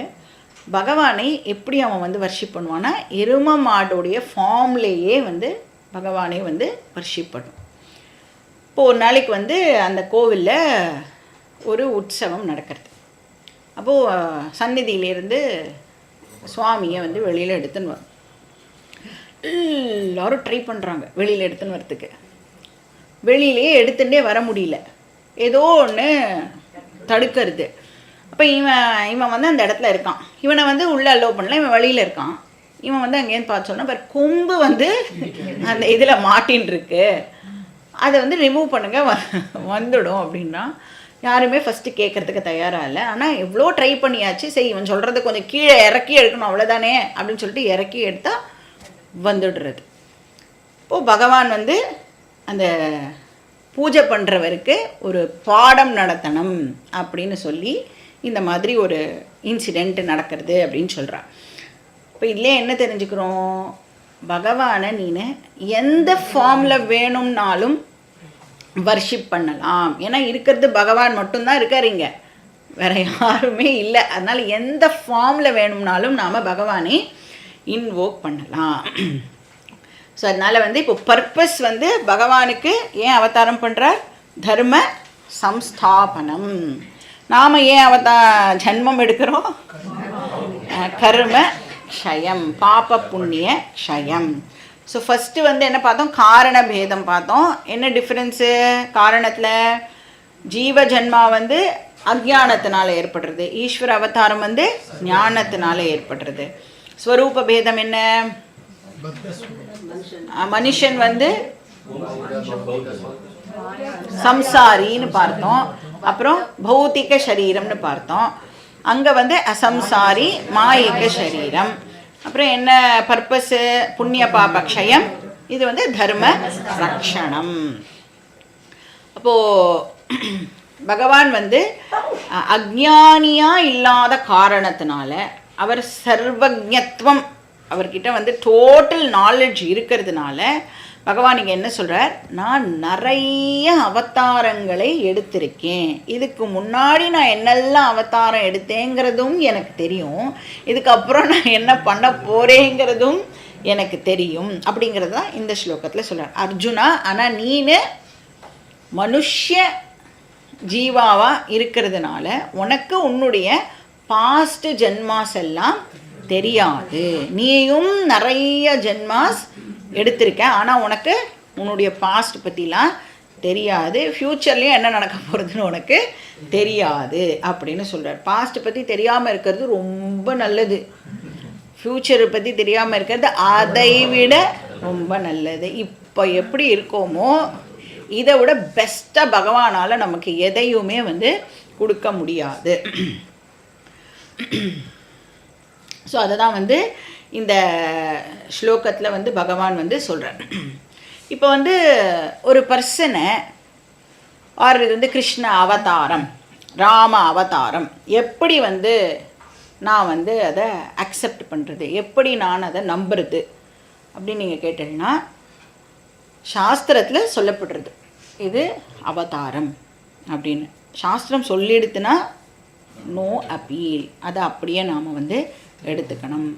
பகவானை எப்படி அவன் வந்து வர்ஷிப் பண்ணுவான்னா எருமை மாடோடைய ஃபார்ம்லேயே வந்து பகவானை வந்து வர்ஷிப் பண்ணும். இப்போது ஒரு நாளைக்கு வந்து அந்த கோவிலில் ஒரு உற்சவம் நடக்கிறது. அப்போது சந்நிதியிலேருந்து சுவாமியை வந்து வெளியில் எடுத்துன்னு வரும். எல்லாரும் ட்ரை பண்ணுறாங்க வெளியில் எடுத்துன்னு வரத்துக்கு. வெளியிலேயே எடுத்துகிட்டே வர முடியல, ஏதோ ஒன்று தடுக்கிறது. அப்போ இவன் வந்து அந்த இடத்துல இருக்கான். இவனை வந்து உள்ளே அலோவ் பண்ணல, இவன் வெளியில் இருக்கான். இவன் வந்து அங்கேருந்து பார்த்து சொன்னா, பட் கொம்பு வந்து அந்த இதில் மாட்டின்னு இருக்கு, அதை வந்து ரிமூவ் பண்ணுங்க வந்துடும் அப்படின்னா யாருமே ஃபஸ்ட்டு கேட்குறதுக்கு தயாராக இல்லை. ஆனால் எவ்வளோ ட்ரை பண்ணியாச்சு, சரி இவன் சொல்கிறது கொஞ்சம் கீழே இறக்கி எடுக்கணும் அவ்வளோதானே அப்படின்னு சொல்லிட்டு இறக்கி எடுத்தால் வந்துடுறது. இப்போது பகவான் வந்து அந்த பூஜை பண்ணுறவருக்கு ஒரு பாடம் நடத்தணும் அப்படின்னு சொல்லி இந்த மாதிரி ஒரு இன்சிடெண்ட் நடக்கிறது அப்படின்னு சொல்கிறான். இப்போ இதுலேயே என்ன தெரிஞ்சுக்கிறோம், பகவானை நீ எந்த ஃபார்மில் வேணும்னாலும் வர்ஷிப் பண்ணலாம். ஏன்னா இருக்கிறது பகவான் மட்டும்தான் இருக்கார், இங்கே வேறு யாருமே இல்லை. அதனால் எந்த ஃபார்மில் வேணும்னாலும் நாம் பகவானை இன்வோக் பண்ணலாம். ஸோ அதனால் வந்து இப்போ பர்பஸ் வந்து பகவானுக்கு ஏன் அவதாரம் பண்ணுறார், தர்ம சம்ஸ்தாபனம். நாம் ஏன் ஜன்மம் எடுக்கிறோம், கர்ம க்ஷயம், பாப புண்ணிய க்ஷயம். ஸோ ஃபஸ்ட்டு வந்து என்ன பார்த்தோம், காரண பேதம் பார்த்தோம். என்ன டிஃப்ரென்ஸு, காரணத்தில் ஜீவ ஜன்மா வந்து அஜ்ஞானத்தினால ஏற்படுறது, ஈஸ்வர அவதாரம் வந்து ஞானத்தினால ஏற்படுறது. ஸ்வரூப பேதம் என்ன, மனுஷன் வந்து சம்சாரின்னு பார்த்தோம், அப்புறம் பௌத்திக சரீரம்னு பார்த்தோம். அங்கே வந்து அசம்சாரி மாயிக சரீரம். அப்புறம் என்ன பர்பஸு, புண்ணிய பாபக்ஷயம், இது வந்து தர்ம ரக்ஷணம். அப்போது பகவான் வந்து அஜ்ஞானியாக இல்லாத காரணத்தினால அவர் சர்வஜத்வம், அவர்கிட்ட வந்து டோட்டல் நாலேஜ் இருக்கிறதுனால பகவான் இங்கே என்ன சொல்கிறார், நான் நிறைய அவதாரங்களை எடுத்திருக்கேன், இதுக்கு முன்னாடி நான் என்னெல்லாம் அவதாரம் எடுத்தேங்கிறதும் எனக்கு தெரியும், இதுக்கப்புறம் நான் என்ன பண்ண போகிறேங்கிறதும் எனக்கு தெரியும் அப்படிங்கிறது தான் இந்த ஸ்லோகத்தில் சொல்கிறார். அர்ஜுனா, ஆனால் நீனு மனுஷ்ய ஜீவாவாக இருக்கிறதுனால உனக்கு உன்னுடைய பாஸ்ட் ஜென்மாஸ் எல்லாம் தெரியாது. நீயும் நிறைய ஜென்மாஸ் எடுத்திருக்க, ஆனால் உனக்கு உன்னுடைய பாஸ்ட் பற்றிலாம் தெரியாது, ஃப்யூச்சர்லேயும் என்ன நடக்க போகிறதுன்னு உனக்கு தெரியாது அப்படின்னு சொல்கிறார். பாஸ்ட் பற்றி தெரியாமல் இருக்கிறது ரொம்ப நல்லது, ஃப்யூச்சரை பற்றி தெரியாமல் இருக்கிறது அதை விட ரொம்ப நல்லது. இப்போ எப்படி இருக்கோமோ இதை விட பெஸ்ட்டாக பகவானால் நமக்கு எதையுமே வந்து கொடுக்க முடியாது. ஸோ அதை தான் வந்து இந்த ஸ்லோகத்தில் வந்து பகவான் வந்து சொல்கிறார். இப்போ வந்து ஒரு பர்சனை ஆர் இது வந்து கிருஷ்ண அவதாரம், ராம அவதாரம், எப்படி வந்து நான் வந்து அதை அக்செப்ட் பண்ணுறது, எப்படி நான் அதை நம்புறது அப்படின்னு நீங்கள் கேட்டீங்கன்னா, சாஸ்திரத்தில் சொல்லப்படுறது இது அவதாரம் அப்படின்னு. சாஸ்திரம் சொல்லிடுத்துனா நோ அப்பீல், அதை அப்படியே நாம் வந்து எடுத்துக்கணும்.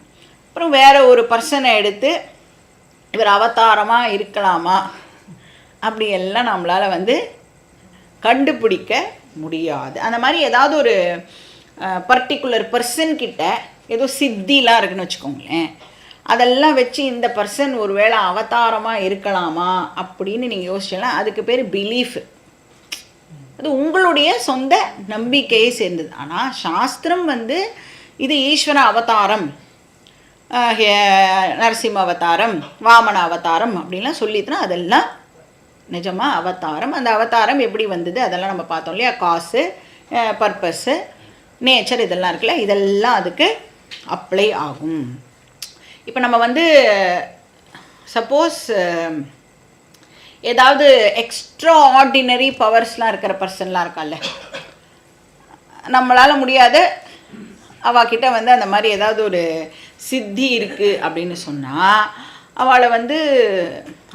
அப்புறம் வேறு ஒரு பர்சனை எடுத்து இவர் அவதாரமாக இருக்கலாமா அப்படி எல்லாம் நம்மளால் வந்து கண்டுபிடிக்க முடியாது. அந்த மாதிரி ஏதாவது ஒரு பர்டிகுலர் பர்சன்கிட்ட ஏதோ சித்திலாம் இருக்குன்னு வச்சுக்கோங்களேன், அதெல்லாம் வச்சு இந்த பர்சன் ஒரு வேளை அவதாரமாக இருக்கலாமா அப்படின்னு நீங்கள் யோசிச்சீங்கன்னா அதுக்கு பேர் பிலீஃப். அது உங்களுடைய சொந்த நம்பிக்கையை சேர்ந்தது. ஆனால் சாஸ்திரம் வந்து இது ஈஸ்வர அவதாரம், நரசிம்ம அவதாரம், வாமன அவதாரம் அப்படின்லாம் சொல்லிட்டுனா அதெல்லாம் நிஜமாக அவதாரம். அந்த அவதாரம் எப்படி வந்தது அதெல்லாம் நம்ம பார்த்தோம் இல்லையா, காசு, பர்பஸ்ஸு, நேச்சர் இதெல்லாம் இருக்குல்ல, இதெல்லாம் அதுக்கு அப்ளை ஆகும். இப்போ நம்ம வந்து சப்போஸ் ஏதாவது எக்ஸ்ட்ரா ஆர்டினரி பவர்ஸ்லாம் இருக்கிற பர்சன்லாம் இருக்கால்ல, நம்மளால் முடியாது, அவகிட்ட வந்து அந்த மாதிரி ஏதாவது ஒரு சித்தி இருக்குது அப்படின்னு சொன்னால் அவளை வந்து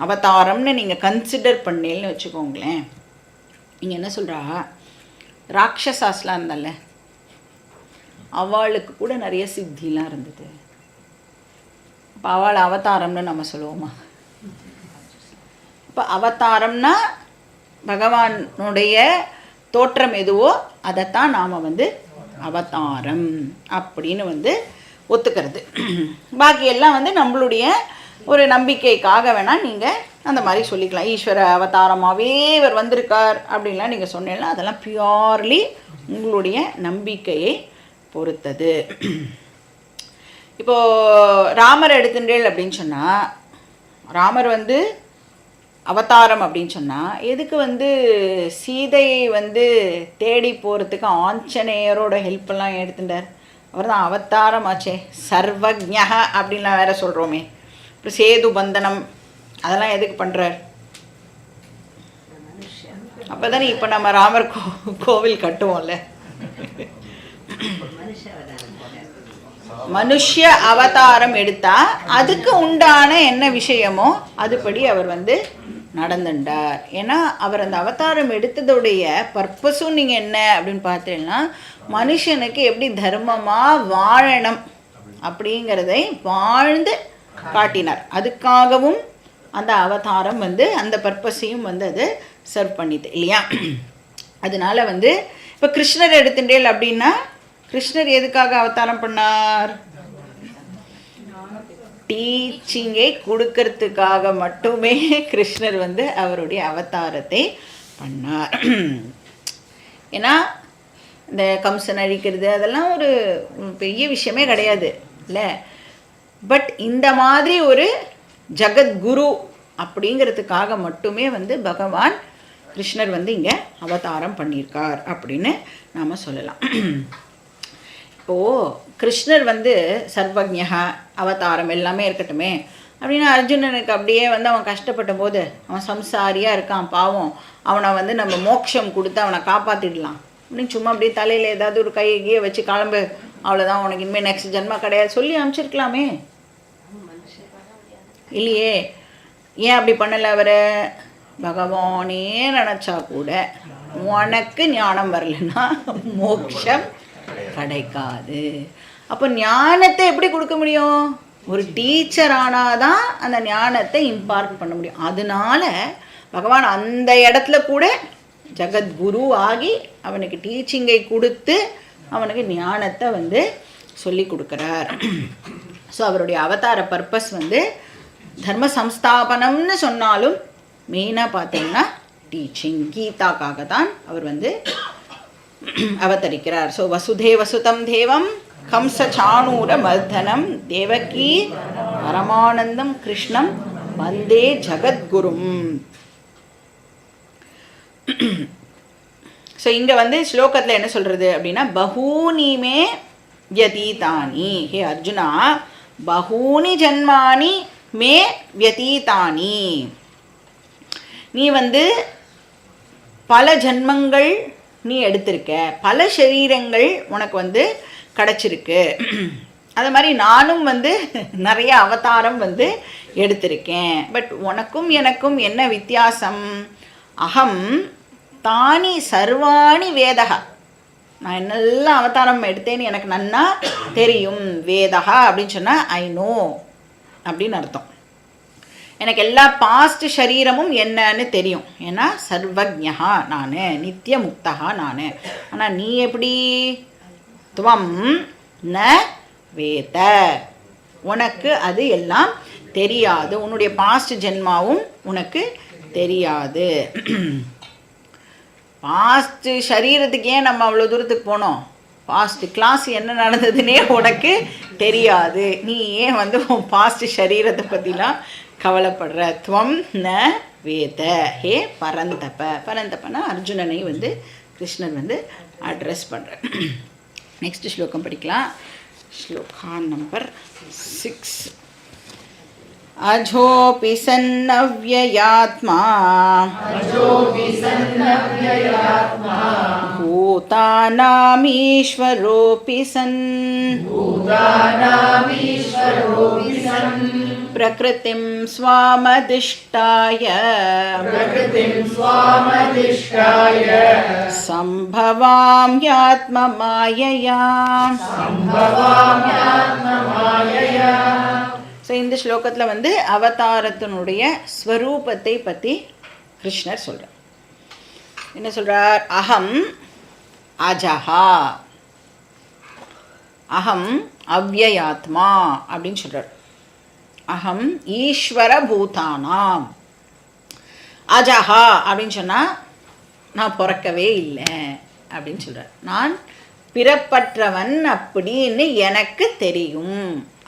அவதாரம்னு நீங்கள் கன்சிடர் பண்ணேன்னு வச்சுக்கோங்களேன். நீங்கள் என்ன சொல்கிறா, ராட்சசாஸ்லாம் இருந்தால அவளுக்கு கூட நிறைய சித்திலாம் இருந்தது, இப்போ அவளை அவதாரம்னு நம்ம சொல்லுவோமா? இப்போ அவதாரம்னா பகவானுடைய தோற்றம் எதுவோ அதைத்தான் நாம் வந்து அவதாரம் அப்படின்னு வந்து ஒத்துக்கிறது. பாக்கி எல்லாம் வந்து நம்மளுடைய ஒரு நம்பிக்கைக்காக வேணால் நீங்கள் அந்த மாதிரி சொல்லிக்கலாம். ஈஸ்வர அவதாரமாகவே இவர் வந்திருக்கார் அப்படின்லாம் நீங்கள் சொன்னீங்கன்னா அதெல்லாம் பியூர்லி உங்களுடைய நம்பிக்கையை பொறுத்தது. இப்போது ராமர் எடுத்துட்டேள் அப்படின்னு சொன்னால், ராமர் வந்து அவதாரம் அப்படின்னு சொன்னால் எதுக்கு சீதையை தேடி போகிறதுக்கு ஆஞ்சநேயரோட ஹெல்ப்பெல்லாம் எடுத்துட்டார்? அவர் தான் அவதாரம் ஆச்சே. சர்வஜ்ஞா அப்படின்லாம் வேற சொல்கிறோமே. அப்புறம் சேது பந்தனம் அதெல்லாம் எதுக்கு பண்ணுறார்? அப்போ தானே இப்போ நம்ம ராமர் கோவில் கட்டுவோம்ல. மனுஷ அவதாரம் எடுத்தா அதுக்கு உண்டான என்ன விஷயமோ அதுபடி அவர் நடந்துட்டார். ஏன்னா அவர் அந்த அவதாரம் எடுத்ததுடைய பர்பஸும் நீங்கள் என்ன அப்படின்னு பார்த்தீங்கன்னா, மனுஷனுக்கு எப்படி தர்மமாக வாழணும் அப்படிங்கிறதை வாழ்ந்து காட்டினார். அதுக்காகவும் அந்த அவதாரம் அந்த பர்பஸையும் அது சர்வ் பண்ணிது இல்லையா? அதனால இப்போ கிருஷ்ணர் எடுத்துட்டேல் அப்படின்னா, கிருஷ்ணர் எதுக்காக அவதாரம் பண்ணார்? டீச்சிங்கை கொடுக்கறதுக்காக மட்டுமே கிருஷ்ணர் அவருடைய அவதாரத்தை பண்ணார். ஏன்னா இந்த கம்சன் அழிக்கிறது அதெல்லாம் ஒரு பெரிய விஷயமே கிடையாது இல்லை. பட் இந்த மாதிரி ஒரு ஜகத்குரு அப்படிங்கிறதுக்காக மட்டுமே பகவான் கிருஷ்ணர் இங்கே அவதாரம் பண்ணியிருக்கார் அப்படின்னு நாம் சொல்லலாம். இப்போது கிருஷ்ணர் சர்வஜ்ஞா அவதாரம் எல்லாமே இருக்கட்டுமே அப்படின்னா, அர்ஜுனனுக்கு அப்படியே அவன் கஷ்டப்பட்ட போது அவன் சம்சாரியாக இருக்கான் பாவம், அவனை நம்ம மோட்சம் கொடுத்து அவனை காப்பாற்றிடலாம் அப்படின்னு சும்மா அப்படியே தலையில் ஏதாவது ஒரு கையை வச்சு கிளம்பு, அவ்வளோதான், உனக்கு இனிமேல் நெக்ஸ்ட் ஜென்மா கிடையாது சொல்லி அனுப்பிச்சிருக்கலாமே இல்லையே. ஏன் அப்படி பண்ணலை? அவர் பகவானே நினச்சா கூட உனக்கு ஞானம் வரலன்னா மோட்சம் கிடைக்காது. அப்போ ஞானத்தை எப்படி கொடுக்க முடியும்? ஒரு டீச்சர் ஆனாதான் அந்த ஞானத்தை இம்பார்ட் பண்ண முடியும். அதனால பகவான் அந்த இடத்துல கூட ஜகத்குரு ஆகி அவனுக்கு டீச்சிங்கை கொடுத்து அவனுக்கு ஞானத்தை சொல்லி கொடுக்குறார். ஸோ அவருடைய அவதார பர்பஸ் தர்ம சம்ஸ்தாபனம்னு சொன்னாலும் மெயினாக பார்த்தீங்கன்னா டீச்சிங், கீதாக்காக தான் அவர் அவதரிக்கிறார். ஸோ வசுதேவசுதம் தேவம் கம்ச சாணூர மர்தனம் தேவகி பரமானந்தம் கிருஷ்ணம் வந்தே ஜகத்குரும். ஸோ இங்கே ஸ்லோகத்தில் என்ன சொல்கிறது அப்படின்னா, பகூனிமே வியதீதானி, ஹே அர்ஜுனா பகூனி ஜன்மானி மே வியதீதானி, நீ பல ஜன்மங்கள் நீ எடுத்திருக்க, பல சரீரங்கள் உனக்கு கிடச்சிருக்கு. அது மாதிரி நானும் நிறைய அவதாரம் எடுத்திருக்கேன். பட் உனக்கும் எனக்கும் என்ன வித்தியாசம்? அகம் தானி சர்வாணி வேதகா, நான் என்னெல்லாம் அவதாரம் எடுத்தேன்னு எனக்கு நன்னா தெரியும். வேதகா அப்படின்னு சொன்னால் ஐ நோ அப்படின்னு அர்த்தம். எனக்கு எல்லா பாஸ்ட் சரீரமும் என்னன்னு தெரியும். ஏன்னா சர்வஜ்ஞா நான், நித்திய முக்தகா நான். ஆனால் நீ எப்படி? துவம் ந வேத, உனக்கு அது எல்லாம் தெரியாது. உன்னுடைய பாஸ்ட் ஜென்மாவும் உனக்கு தெரியாது. பாஸ்ட் சரீரத்துக்கு ஏன் நம்ம அவ்வளோ தூரத்துக்கு போனோம்? பாஸ்ட் கிளாஸ் என்ன நடந்ததுன்னே உனக்கு தெரியாது. நீ ஏன் உன் பாஸ்ட் சரீரத்தை பற்றிலாம் கவலைப்படுற? துவம் ந வேத ஹே பரந்தப. பரந்தபனா அர்ஜுனனை கிருஷ்ணர் அட்ரஸ் பண்ணுற. நெக்ஸ்ட் ஸ்லோகம் படிக்கலாம். ஸ்லோகா நம்பர் 6. அஜோபி சன்னவ்யயாத்மா பூதானாமீஸ்வரோபி சன் பிரகிருதிம் ஸ்வாமதிஷ்டாய சம்பவாம்யாத்ம மாயையா. ஸோ இந்த ஸ்லோகத்தில் அவதாரத்தினுடைய ஸ்வரூபத்தை பற்றி கிருஷ்ணர் சொல்கிறார். என்ன சொல்கிறார்? அகம் அஜஹா, அகம் அவ்யயாத்மா அப்படின்னு சொல்கிறார். அகம் ஈஸ்வர பூதானாம் அஜஹா அப்படின்னு சொன்னால் நான் பிறக்கவே இல்லை அப்படின்னு சொல்கிறார். நான் பிறப்பற்றவன் அப்படின்னு எனக்கு தெரியும்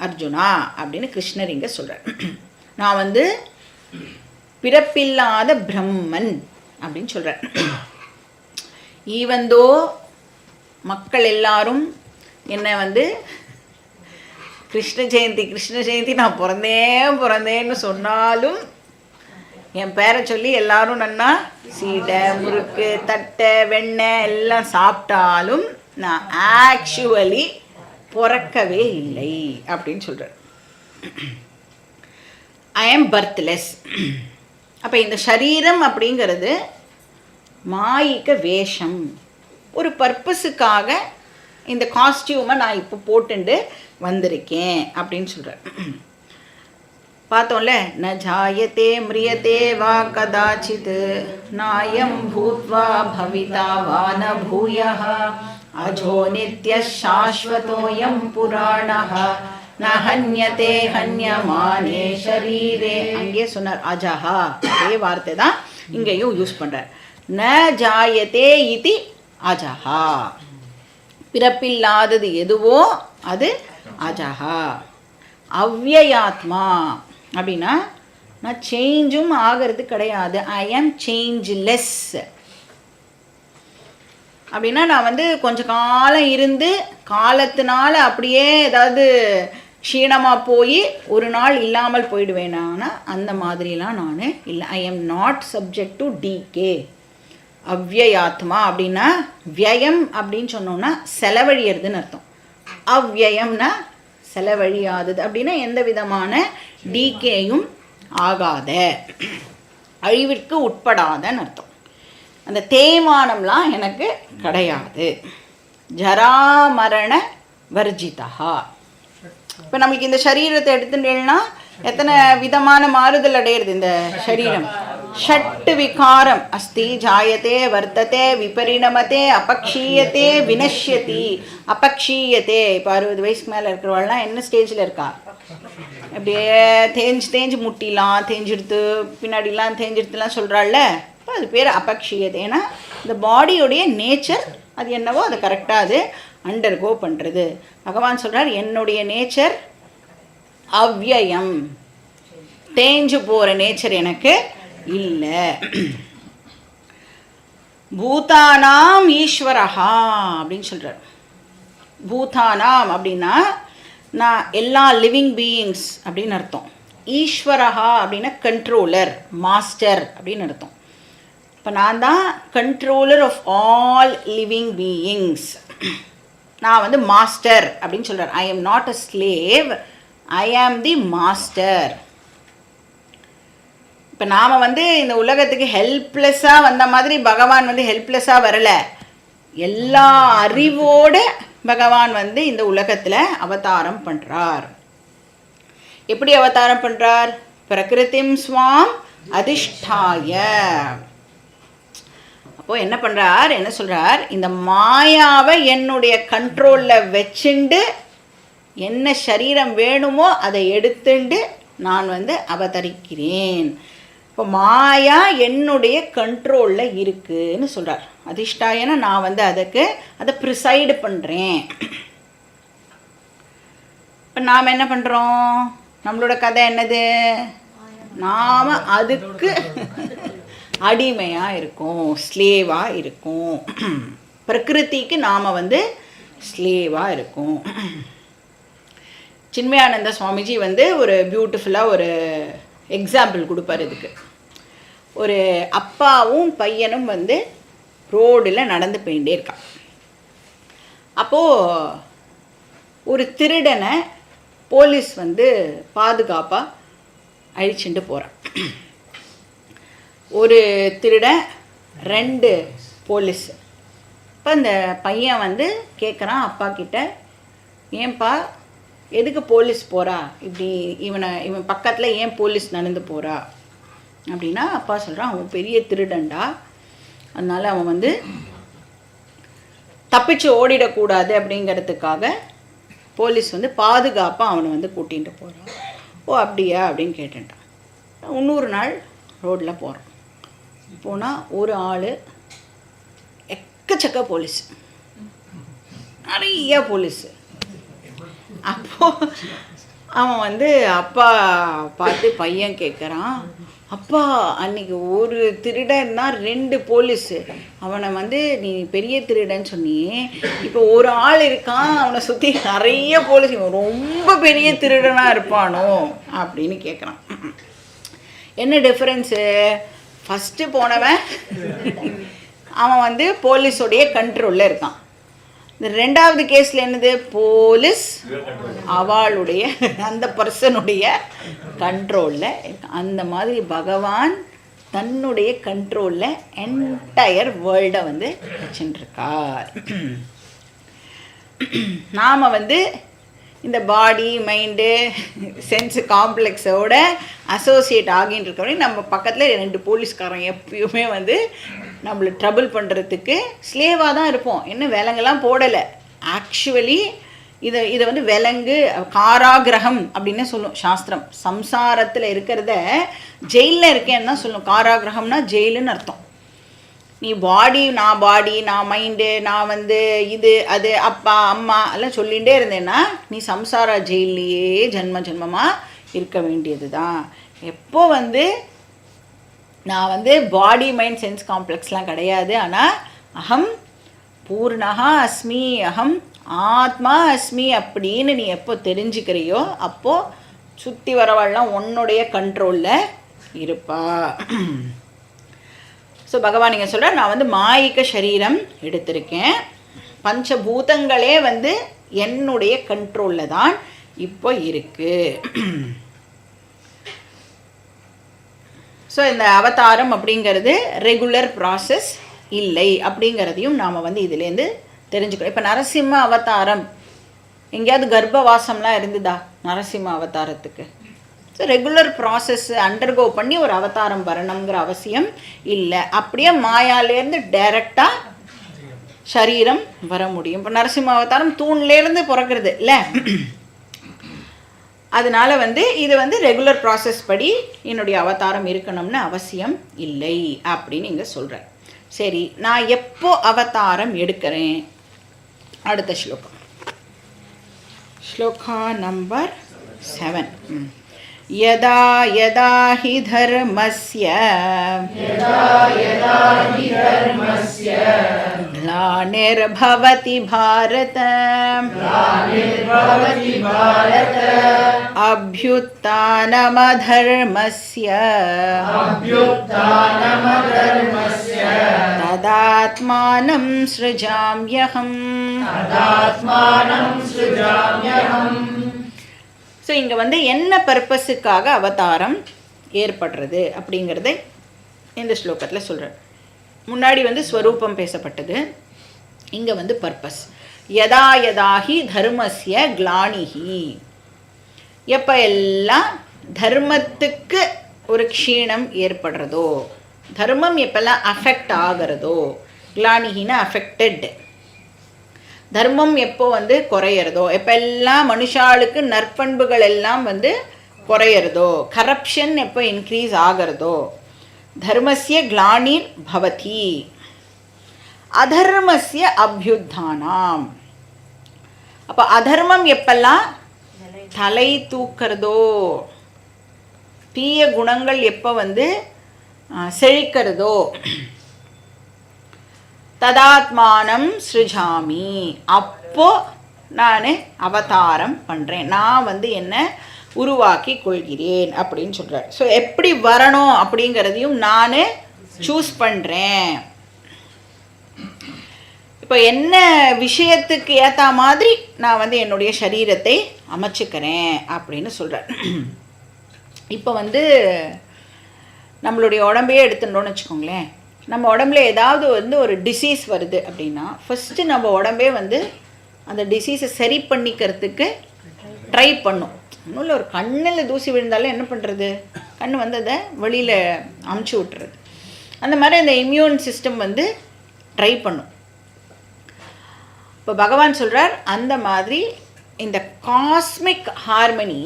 அர்ஜுனா அப்படின்னு கிருஷ்ணர் இங்கே சொல்கிறார். நான் பிறப்பில்லாத பிரம்மன் அப்படின்னு சொல்கிறார். ஈவந்தோ மக்கள் எல்லாரும் என்னை கிருஷ்ண ஜெயந்தி நான் பிறந்தேன்னு சொன்னாலும் என் பேரை சொல்லி எல்லாரும் நன்னா சீடை முறுக்கு தட்டை வெண்ணெய் எல்லாம் சாப்பிட்டாலும் நான் ஆக்சுவலி பிறக்கவே இல்லை அப்படின்னு சொல்கிறார். ஐ ஆம் பர்த்லெஸ். அப்போ இந்த சரீரம் அப்படிங்கிறது மாயிக்க வேஷம். ஒரு பர்பஸுக்காக இந்த காஸ்டியூமை நான் இப்போ போட்டுண்டு வந்திருக்கேன் அப்படின்னு சொல்கிறார். பார்த்தோம்ல, ந ஜாயத்தே மிரியத்தே வா கதாச்சித் நாயம் பூத்வா பவிதா வா ந பூயः அஜோ நித்ய சாஸ்வதோயம் புராணः ந ஹன்யதே ஹன்யமானே ஷரீரே. அங்கே சொன்னார் அஜஹா, அதே வார்த்தை தான் இங்கேயும் யூஸ் பண்ணுறார். ந ஜாயத்தே இதி அஜஹா, பிறப்பில்லாதது எதுவோ அது அஜஹா. அவ்யயாத்மா அப்படின்னா நான் சேஞ்சும் ஆகிறது கிடையாது. ஐ ஆம் சேஞ்ச்லெஸ் அப்படின்னா நான் கொஞ்ச காலம் இருந்து காலத்தினால அப்படியே ஏதாவது க்ஷீணமாக போய் ஒரு நாள் இல்லாமல் போயிடுவேனா, அந்த மாதிரிலாம் நான் இல்லை. I am not subject to decay. அவ்யயாத்மா அப்படின்னா வியம் அப்படின்னு சொன்னோம்னா செலவழியறதுன்னு அர்த்தம். அவ்யயம்னா செலவழியாதது அப்படின்னா எந்த விதமான டிகேயும் ஆகாத, அழிவிற்கு உட்படாதன்னு அர்த்தம். அந்த தேய்மானம்லாம் எனக்கு கிடையாது. ஜராமரண வர்ஜிதா. இப்போ நம்மளுக்கு இந்த சரீரத்தை எடுத்துட்டேன்னா எத்தனை விதமான மாறுதல் அடையிறது இந்த சரீரம். ஷட்டு விகாரம் அஸ்தி, ஜாயத்தே வர்த்ததே விபரிணமத்தே அபக்ஷீயத்தே வினஷ்யதி. அபக்ஷீயத்தே இப்போ 60 வயசுக்கு மேலே இருக்கிறவாள்லாம் என்ன ஸ்டேஜில் இருக்கா? அப்படியே தேஞ்சு முட்டிலாம் தேஞ்செடுத்து பின்னாடிலாம் தேஞ்செடுத்துலாம் சொல்கிறாள்ல, இப்போ அது பேர் அபக்ஷீயத்தை. ஏன்னா இந்த பாடியோடைய நேச்சர் அது என்னவோ அதை கரெக்டாக அது அண்டர்கோ பண்ணுறது. பகவான் சொல்கிறார், என்னுடைய நேச்சர் அவ்யயம், தேஞ்சு போகிற நேச்சர் எனக்கு இல்லை. பூதானாம் ஈஸ்வரஹா அப்படின்னு சொல்கிறார். பூதானாம் அப்படின்னா நான் எல்லா லிவிங் பீயிங்ஸ் அப்படின்னு அர்த்தம். ஈஸ்வரஹா அப்படின்னா கண்ட்ரோலர், மாஸ்டர் அப்படின்னு அர்த்தம். இப்போ நான் தான் controller of all living beings. நான் மாஸ்டர் அப்படின்னு சொல்கிறார். I am not a slave, I am the master. இப்போ நாம் இந்த உலகத்துக்கு ஹெல்ப்லெஸ்ஸாக வந்த மாதிரி பகவான் ஹெல்ப்லெஸ்ஸாக வரலை. எல்லா அறிவோடு பகவான் இந்த உலகத்தில் அவதாரம் பண்ணுறார். எப்படி அவதாரம் பண்ணுறார்? பிரகிருதிம் ஸ்வாம் அதிஷ்டாய. அப்போது என்ன பண்ணுறார், என்ன சொல்கிறார், இந்த மாயாவை என்னுடைய கண்ட்ரோலில் வச்சுண்டு என்ன சரீரம் வேணுமோ அதை எடுத்துண்டு நான் அவதரிக்கிறேன். இப்போ மாயா என்னுடைய கண்ட்ரோலில் இருக்குன்னு சொல்கிறார். அதிஷ்டாயனா நான் அதை ப்ரிசைடு பண்ணுறேன். இப்போ நாம் என்ன பண்ணுறோம்? நம்மளோட கதை என்னது? நாம் அதுக்கு அடிமையாக இருக்கும், ஸ்லேவாக இருக்கும். பிரகிருதிக்கு நாம் ஸ்லேவாக இருக்கும். சின்மயானந்த சுவாமிஜி ஒரு பியூட்டிஃபுல்லாக ஒரு எக்ஸாம்பிள் கொடுப்பார் இதுக்கு. ஒரு அப்பாவும் பையனும் ரோடில் நடந்து போயிட்டே இருக்கான். அப்போது ஒரு திருடனை போலீஸ் பாதுகாப்பாக அழிச்சுட்டு போகிறான். ஒரு திருடன் 2 போலீஸ். இப்போ இந்த பையன் கேட்குறான் அப்பா கிட்ட, ஏன்பா எதுக்கு போலீஸ் போகிறா, இப்படி இவன் பக்கத்தில் ஏன் போலீஸ் நடந்து போகிறா அப்படின்னா, அப்பா சொல்கிறான், அவன் பெரிய திருடன்டா, அதனால் அவன் தப்பிச்சு ஓடிடக்கூடாது அப்படிங்கிறதுக்காக போலீஸ் பாதுகாப்பாக அவனை கூட்டிகிட்டு போகிறான். ஓ அப்படியா அப்படின்னு கேட்டுட்டான். இன்னொரு நாள் ரோட்டில் போகிறோம். போனால் ஒரு ஆள், எக்கச்சக்க போலீஸ், நிறைய போலீஸு. அப்போது அவன் அப்பா பார்த்து பையன் கேட்குறான், அப்பா அன்றைக்கி ஒரு திருடன்னா 2 போலீஸு, அவனை நீ பெரிய திருடன்னு சொன்னியே, இப்போ ஒரு ஆள் இருக்கான், அவனை சுற்றி நிறைய போலீஸ், இவன் ரொம்ப பெரிய திருடனாக இருப்பானோ அப்படின்னு கேட்குறான். என்ன டிஃப்ரென்ஸு? ஃபஸ்ட்டு போனவன் அவன் போலீஸோடைய கண்ட்ரோலில் இருக்கான். இந்த 2வது கேஸில் என்னது? போலீஸ் அவளுடைய அந்த பர்சனுடைய கண்ட்ரோலில் இருக்கு. அந்த மாதிரி பகவான் தன்னுடைய கண்ட்ரோலில் என்டையர் வேர்ல்டை வச்சுட்டுருக்கார். நாம் இந்த பாடி மைண்டு சென்ஸு காம்ப்ளெக்ஸோட அசோசியேட் ஆகின்னு இருக்கவங்க நம்ம பக்கத்தில் 2 போலீஸ்காரங்க எப்பயுமே நம்மளை ட்ரபிள் பண்ணுறதுக்கு ஸ்லேவாக தான் இருப்போம். இன்னும் விலங்கெல்லாம் போடலை. ஆக்சுவலி இதை விலங்கு காராகிரகம் அப்படின்னு சொல்லும் சாஸ்திரம். சம்சாரத்தில் இருக்கிறத ஜெயிலில் இருக்கேன்னு தான் சொல்லும். காராகிரகம்னா ஜெயிலுன்னு அர்த்தம். நீ பாடி, நான் மைண்டு, நான் இது அது அப்பா அம்மா எல்லாம் சொல்லிகிட்டே இருந்தேன்னா நீ சம்சார ஜெயிலையே ஜென்மமாக இருக்க வேண்டியது தான். எப்போ நான் பாடி மைண்ட் சென்ஸ் காம்ப்ளெக்ஸ்லாம் கிடையாது. ஆனால் அகம் பூர்ணஹா அஸ்மி, அகம் ஆத்மா அஸ்மி அப்படின்னு நீ எப்போ தெரிஞ்சுக்கிறியோ அப்போது சுற்றி வரவாள்லாம் உன்னுடைய கண்ட்ரோலில் இருப்பா. ஸோ பகவான் நீங்கள் சொல்கிறார், நான் மாயிக்க சரீரம் எடுத்திருக்கேன், பஞ்சபூதங்களே என்னுடைய கண்ட்ரோலில் தான் இப்போ இருக்குது. ஸோ இந்த அவதாரம் அப்படிங்கிறது ரெகுலர் ப்ராசஸ் இல்லை அப்படிங்கிறதையும் நாம் இதுலேருந்து தெரிஞ்சுக்கணும். இப்போ நரசிம்ம அவதாரம் எங்கேயாவது கர்ப்பவாசம்லாம் இருந்துதா நரசிம்ம அவதாரத்துக்கு? ஸோ ரெகுலர் ப்ராசஸ் அண்டர்கோ பண்ணி ஒரு அவதாரம் வரணுங்கிற அவசியம் இல்லை. அப்படியே மாயாலேருந்து டைரெக்டாக சரீரம் வர முடியும். இப்போ நரசிம்ம அவதாரம் தூண்லேருந்து பிறக்கிறது இல்லை. அதனால் இது ரெகுலர் ப்ராசஸ் படி என்னுடைய அவதாரம் இருக்கணும்னு அவசியம் இல்லை அப்படின்னு இங்கே சொல்கிறேன். சரி, நான் எப்போ அவதாரம் எடுக்கிறேன்? அடுத்த ஸ்லோகம், ஸ்லோகா நம்பர் 7. यदा यदा हि धर्मस्य ग्लानिर्भवति भारत अभ्युत्थानमधर्मस्य तदात्मानं सृजाम्यहम्. ஸோ இங்கே என்ன பர்பஸுக்காக அவதாரம் ஏற்படுறது அப்படிங்கிறத இந்த ஸ்லோகத்தில் சொல்கிறார். முன்னாடி ஸ்வரூபம் பேசப்பட்டது, இங்கே பர்பஸ். யதா யதாஹி தர்மஸ்ய கிளானிஹி, எப்போ எல்லாம் தர்மத்துக்கு ஒரு க்ஷீணம் ஏற்படுறதோ, தர்மம் எப்பெல்லாம் அஃபெக்ட் ஆகிறதோ, கிளானிஹின்னா அஃபெக்டட், தர்மம் எப்போ குறையிறதோ, எப்பெல்லாம் மனுஷாளுக்கு நற்பண்புகள் எல்லாம் குறையிறதோ, கரப்ஷன் எப்போ இன்க்ரீஸ் ஆகிறதோ, தர்மஸ்ய கிளானிர் பவதி அதர்மஸ்ய அபியுத்தானாம். அப்போ அதர்மம் எப்பெல்லாம் தலை தூக்கிறதோ, தீய குணங்கள் எப்போ செழிக்கிறதோ, ததாத்மானம் சிருஜாமி, அப்போ நான் அவதாரம் பண்ணுறேன், நான் என்ன உருவாக்கி கொள்கிறேன் அப்படின்னு சொல்கிறார். ஸோ எப்படி வரணும் அப்படிங்கிறதையும் நான் சூஸ் பண்ணுறேன். இப்போ என்ன விஷயத்துக்கு ஏற்ற மாதிரி நான் என்னுடைய சரீரத்தை அமைச்சுக்கிறேன் அப்படின்னு சொல்கிறார். இப்போ நம்மளுடைய உடம்பையே எடுத்துட்டோன்னு வச்சுக்கோங்களேன். நம்ம உடம்புல ஏதாவது ஒரு டிசீஸ் வருது அப்படின்னா ஃபஸ்ட்டு நம்ம உடம்பே அந்த டிசீஸை சரி பண்ணிக்கிறதுக்கு ட்ரை பண்ணும். ஒன்றும் இல்லை, ஒரு கண்ணில் தூசி விழுந்தாலும் என்ன பண்ணுறது, கண் அதை வெளியில் அமுச்சு விட்டுறது. அந்த மாதிரி அந்த இம்யூன் சிஸ்டம் ட்ரை பண்ணும். இப்போ பகவான் சொல்கிறார், அந்த மாதிரி இந்த காஸ்மிக் ஹார்மனி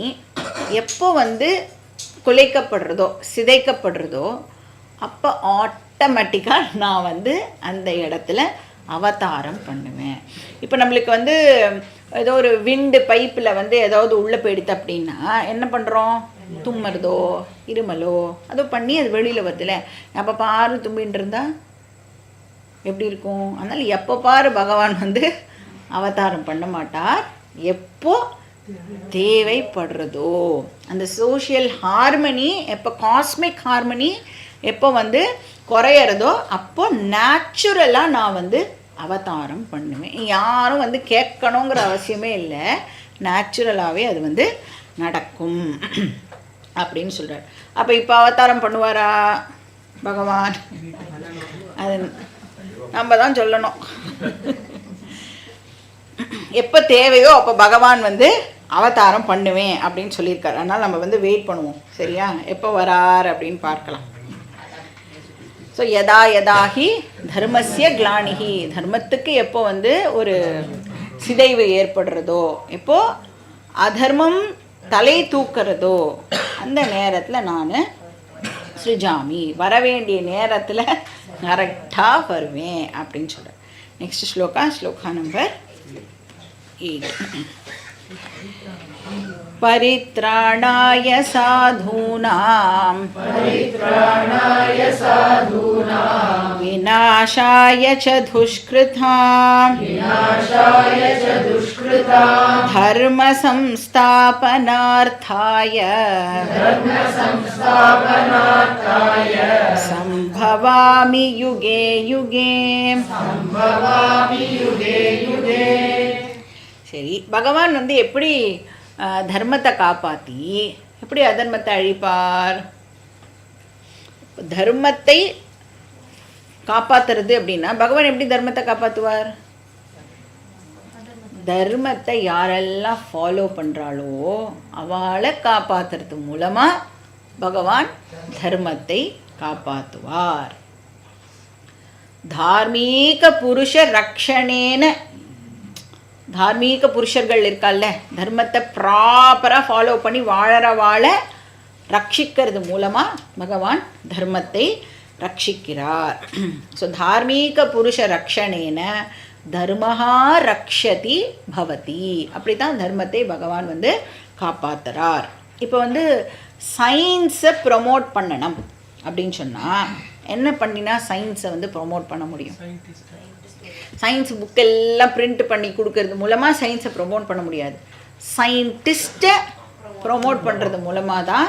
எப்போ வந்து குலைக்கப்படுறதோ சிதைக்கப்படுறதோ அப்போ ஆட்டோமேட்டிக்காக நான் வந்து அந்த இடத்துல அவதாரம் பண்ணுவேன். இப்போ நம்மளுக்கு வந்து ஏதோ ஒரு விண்டு பைப்பில் வந்து ஏதாவது உள்ளே போயிடுது அப்படின்னா என்ன பண்ணுறோம்? தும்முறதோ இருமலோ அதோ பண்ணி அது வெளியில் வருதுல. அப்போ பாரு தும்பின்னு இருந்தால் எப்படி இருக்கும்? அதனால் எப்போ பாரு பகவான் வந்து அவதாரம் பண்ண மாட்டார். எப்போ தேவைப்படுறதோ அந்த சோஷியல் ஹார்மனி, எப்போ காஸ்மிக் ஹார்மனி எப்போ வந்து குறையிறதோ அப்போ நேச்சுரலாக நான் வந்து அவதாரம் பண்ணுவேன். யாரும் வந்து கேட்கணுங்கிற அவசியமே இல்லை, நேச்சுரலாகவே அது வந்து நடக்கும் அப்படின்னு சொல்கிறார். அப்போ இப்போ அவதாரம் பண்ணுவாரா பகவான்? அது நம்ம தான் சொல்லணும். எப்போ தேவையோ அப்போ பகவான் வந்து அவதாரம் பண்ணுவேன் அப்படின்னு சொல்லியிருக்காரு. அதனால் நம்ம வந்து வெயிட் பண்ணுவோம். சரியா? எப்போ வரார் அப்படின்னு பார்க்கலாம். ஸோ யதா யதாஹி தர்மஸ்ய கிளானிஹி, தர்மத்துக்கு எப்போ வந்து ஒரு சிதைவு ஏற்படுறதோ, எப்போ அதர்மம் தலை தூக்கிறதோ அந்த நேரத்தில் நான் ஸ்ருஜாமி, வரவேண்டிய நேரத்தில் கரெக்டாக வருவேன் அப்படின்னு சொல்கிறேன். Next shloka number 8. परित्राणाय साधूनां विनाशाय च दुष्कृतां धर्म संस्थापनार्थाय संभवामि युगे युगे. சரி, பகவான் வந்து எப்படி தர்மத்தை காப்பாற்றி எப்படி அதர்மத்தை அழிப்பார்? தர்மத்தை காப்பாற்றுறது அப்படின்னா பகவான் எப்படி தர்மத்தை காப்பாற்றுவார்? தர்மத்தை யாரெல்லாம் ஃபாலோ பண்ணுறாளோ அவளை காப்பாற்றுறது மூலமாக பகவான் தர்மத்தை காப்பாற்றுவார். தார்மீக புருஷ ரக்ஷணேன, தார்மீக புருஷர்கள் இருக்கால்ல, தர்மத்தை ப்ராப்பராக ஃபாலோ பண்ணி வாழ ரட்சிக்கிறது மூலமாக பகவான் தர்மத்தை ரட்சிக்கிறார். ஸோ தார்மீக புருஷ ரக்ஷணேன தர்மஹா ரக்ஷதி பவதி, அப்படி தான் தர்மத்தை பகவான் வந்து காப்பாற்றுறார். இப்போ வந்து சயின்ஸை ப்ரொமோட் பண்ணணும் அப்படின்னு சொன்னால் என்ன பண்ணினா சயின்ஸை வந்து ப்ரொமோட் பண்ண முடியும்? சயின்ஸ் புக்கெல்லாம் பிரிண்ட் பண்ணி கொடுக்கறது மூலமாக சயின்ஸை ப்ரொமோட் பண்ண முடியாது. சயின்டிஸ்ட்டை ப்ரொமோட் பண்ணுறது மூலமாக தான்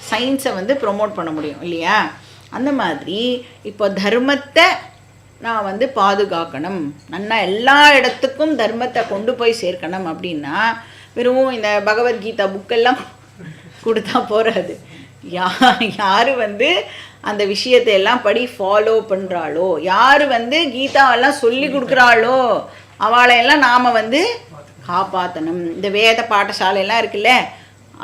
சயின்ஸை வந்து ப்ரொமோட் பண்ண முடியும் இல்லையா? அந்த மாதிரி இப்போ தர்மத்தை நான் வந்து பாதுகாக்கணும், நன்னா எல்லா இடத்துக்கும் தர்மத்தை கொண்டு போய் சேர்க்கணும் அப்படின்னா வெறும் இந்த பகவத்கீதா புக்கெல்லாம் கொடுத்தா போகாது. யார் வந்து அந்த விஷயத்தை எல்லாம் படி ஃபாலோ பண்ணுறாளோ, யார் வந்து கீதாவெல்லாம் சொல்லி கொடுக்குறாளோ அவளையெல்லாம் நாம் வந்து காப்பாற்றணும். இந்த வேத பாடசாலையெல்லாம் இருக்குல்ல,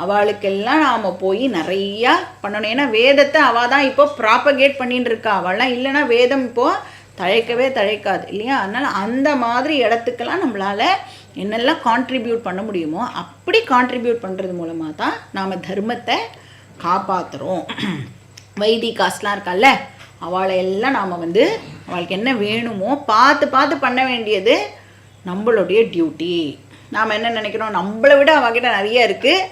அவளுக்கெல்லாம் நாம் போய் நிறையா பண்ணணும். ஏன்னா வேதத்தை அவள் தான் இப்போ ப்ராப்பகேட் பண்ணின்னு இருக்கா. அவள்லாம் இல்லைன்னா வேதம் இப்போது தழைக்கவே தழைக்காது இல்லையா? அதனால் அந்த மாதிரி இடத்துக்கெல்லாம் நம்மளால் என்னெல்லாம் கான்ட்ரிபியூட் பண்ண முடியுமோ அப்படி கான்ட்ரிபியூட் பண்ணுறது மூலமாக தான் நாம் தர்மத்தை காப்பாற்றுறோம். வைதிகாஸ்லாம் இருக்கால்ல, அவளை எல்லாம் நாம் வந்து அவளுக்கு என்ன வேணுமோ பார்த்து பார்த்து பண்ண வேண்டியது நம்மளுடைய டியூட்டி. நாம் என்ன நினைக்கிறோம், நம்மளை விட அவகிட்ட நிறைய இருக்குது,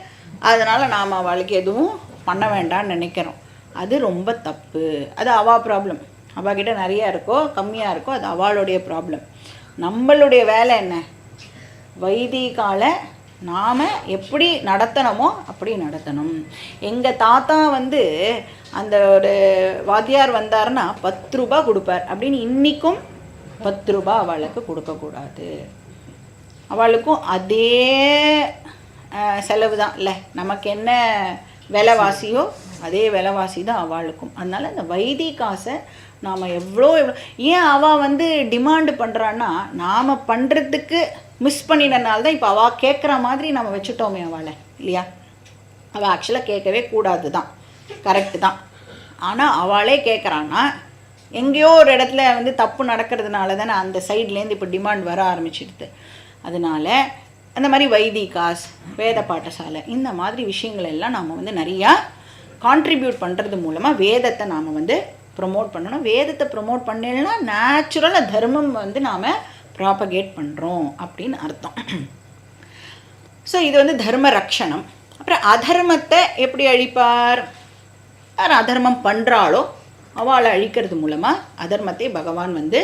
அதனால் நாம் அவளுக்கு எதுவும் பண்ண வேண்டாம்னு நினைக்கிறோம். அது ரொம்ப தப்பு. அது அவள் ப்ராப்ளம். அவகிட்ட நிறையா இருக்கோ கம்மியாக இருக்கோ அது அவளுடைய ப்ராப்ளம். நம்மளுடைய வேலை என்ன? வைதிகால நாம் எப்படி நடத்தணுமோ அப்படி நடத்தணும். எங்கள் தாத்தா வந்து அந்த ஒரு வாத்தியார் வந்தாருன்னா 10 ரூபா கொடுப்பார் அப்படின்னு இன்றைக்கும் 10 ரூபா அவளுக்கு கொடுக்கக்கூடாது. அவளுக்கும் அதே செலவு தான் இல்லை, நமக்கு என்ன விலைவாசியோ அதே விலைவாசி தான் அவளுக்கும். அதனால் இந்த வைதிகாசை நாம் எவ்வளோ ஏன் அவள் வந்து டிமாண்டு பண்ணுறான்னா நாம் பண்ணுறதுக்கு மிஸ் பண்ணினனால தான் இப்போ அவள் கேட்குற மாதிரி நம்ம வச்சுட்டோமே அவளை இல்லையா? அவள் ஆக்சுவலாக கேட்கவே கூடாது தான், கரெக்டு தான். ஆனால் அவளே கேட்குறான்னா எங்கேயோ ஒரு இடத்துல வந்து தப்பு நடக்கிறதுனால தானே அந்த சைட்லேருந்து இப்போ டிமாண்ட் வர ஆரம்பிச்சிடுது. அதனால் அந்த மாதிரி வைதிகாஸ், வேத பாட்டசாலை, இந்த மாதிரி விஷயங்கள் எல்லாம் நாம் வந்து நிறையா கான்ட்ரிபியூட் பண்ணுறது மூலமாக வேதத்தை நாம் வந்து ப்ரொமோட் பண்ணணும். வேதத்தை ப்ரொமோட் பண்ணலைன்னா நேச்சுரலாக தர்மம் வந்து நாம் ப்ராபகேட் பண்ணுறோம் அப்படின்னு அர்த்தம். ஸோ இது வந்து தர்ம ரக்ஷணம். அப்புறம் அதர்மத்தை எப்படி அழிப்பார்? யார் அதர்மம் பண்ணுறாளோ அவளை அழிக்கிறது மூலமாக அதர்மத்தை பகவான் வந்து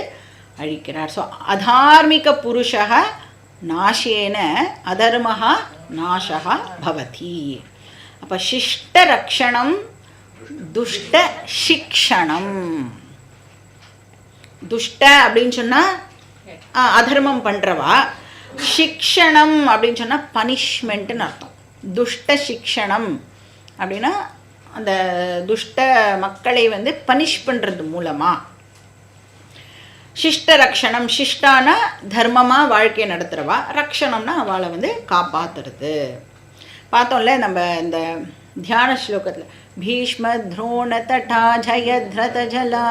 அழிக்கிறார். ஸோ அதார்மிக புருஷः நாசேன அதர்மः நாசः பவதி. அப்போ சிஷ்ட ரக்ஷணம், துஷ்ட சிக்ஷணம். துஷ்ட அப்படின்னு சொன்னால் அதர்மம் பண்ணுறவா, சிக்ஷணம் அப்படின்னு சொன்னால் பனிஷ்மெண்ட்டுன்னு அர்த்தம். துஷ்ட சிக்ஷணம் அப்படின்னா அந்த துஷ்ட மக்களை வந்து பனிஷ் பண்ணுறது மூலமாக. சிஷ்ட ரக்ஷணம், சிஷ்டானா தர்மமாக வாழ்க்கையை நடத்துகிறவா, ரக்ஷணம்னா அவளை வந்து காப்பாற்றுறது. பார்த்தோம்ல நம்ம இந்த தியான ஸ்லோகத்தில் பீஷ்ம துரோண தட்டா ஜயத்ரத ஜலா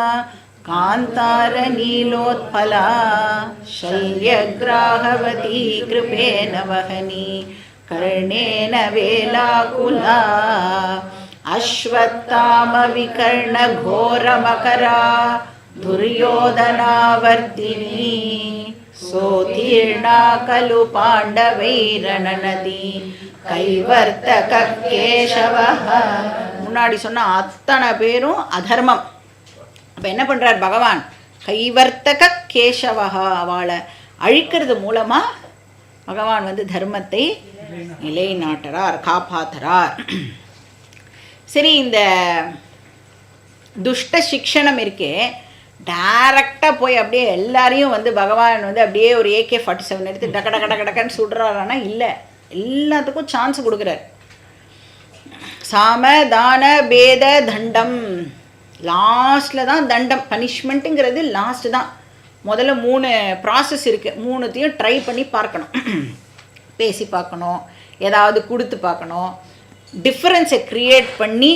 காந்தார நீலோத்பலா சல்யக்ராஹவதி கிருபேன வஹனி கர்ணேன வேலாகுலா அஸ்வத்தாம விகர்ண கோரமகரா துர்யோதனாவர்த்தினி சோதீர்ணா கலு பாண்டவைரணநதி கைவர்த்தக கேசவஹ. முன்னாடி சொன்ன அத்தனை பேரும் அதர்மம். அப்போ என்ன பண்ணுறார் பகவான்? கைவர்த்தக கேசவஹா, அவளை அழிக்கிறது மூலமாக பகவான் வந்து தர்மத்தை நிலைநாட்டுறார், காப்பாற்றுறார். சரி, இந்த துஷ்ட சிக்ஷணம் இருக்கே, டைரக்டாக போய் அப்படியே எல்லாரையும் வந்து பகவான் வந்து அப்படியே ஒரு AK-47 எடுத்து டக்க டக்க டக்க டக்கன்னு சுடுறாரானா இல்லை, எல்லாத்துக்கும் சான்ஸ் கொடுக்குறார். சாம தான பேத தண்டம், லாஸ்டில் தான் தண்டம், பனிஷ்மெண்ட்டுங்கிறது லாஸ்ட்டு தான். முதல்ல 3 ப்ராசஸ் இருக்குது, 3த்தையும் ட்ரை பண்ணி பார்க்கணும். பேசி பார்க்கணும், ஏதாவது கொடுத்து பார்க்கணும், டிஃப்ரென்ஸை க்ரியேட் பண்ணி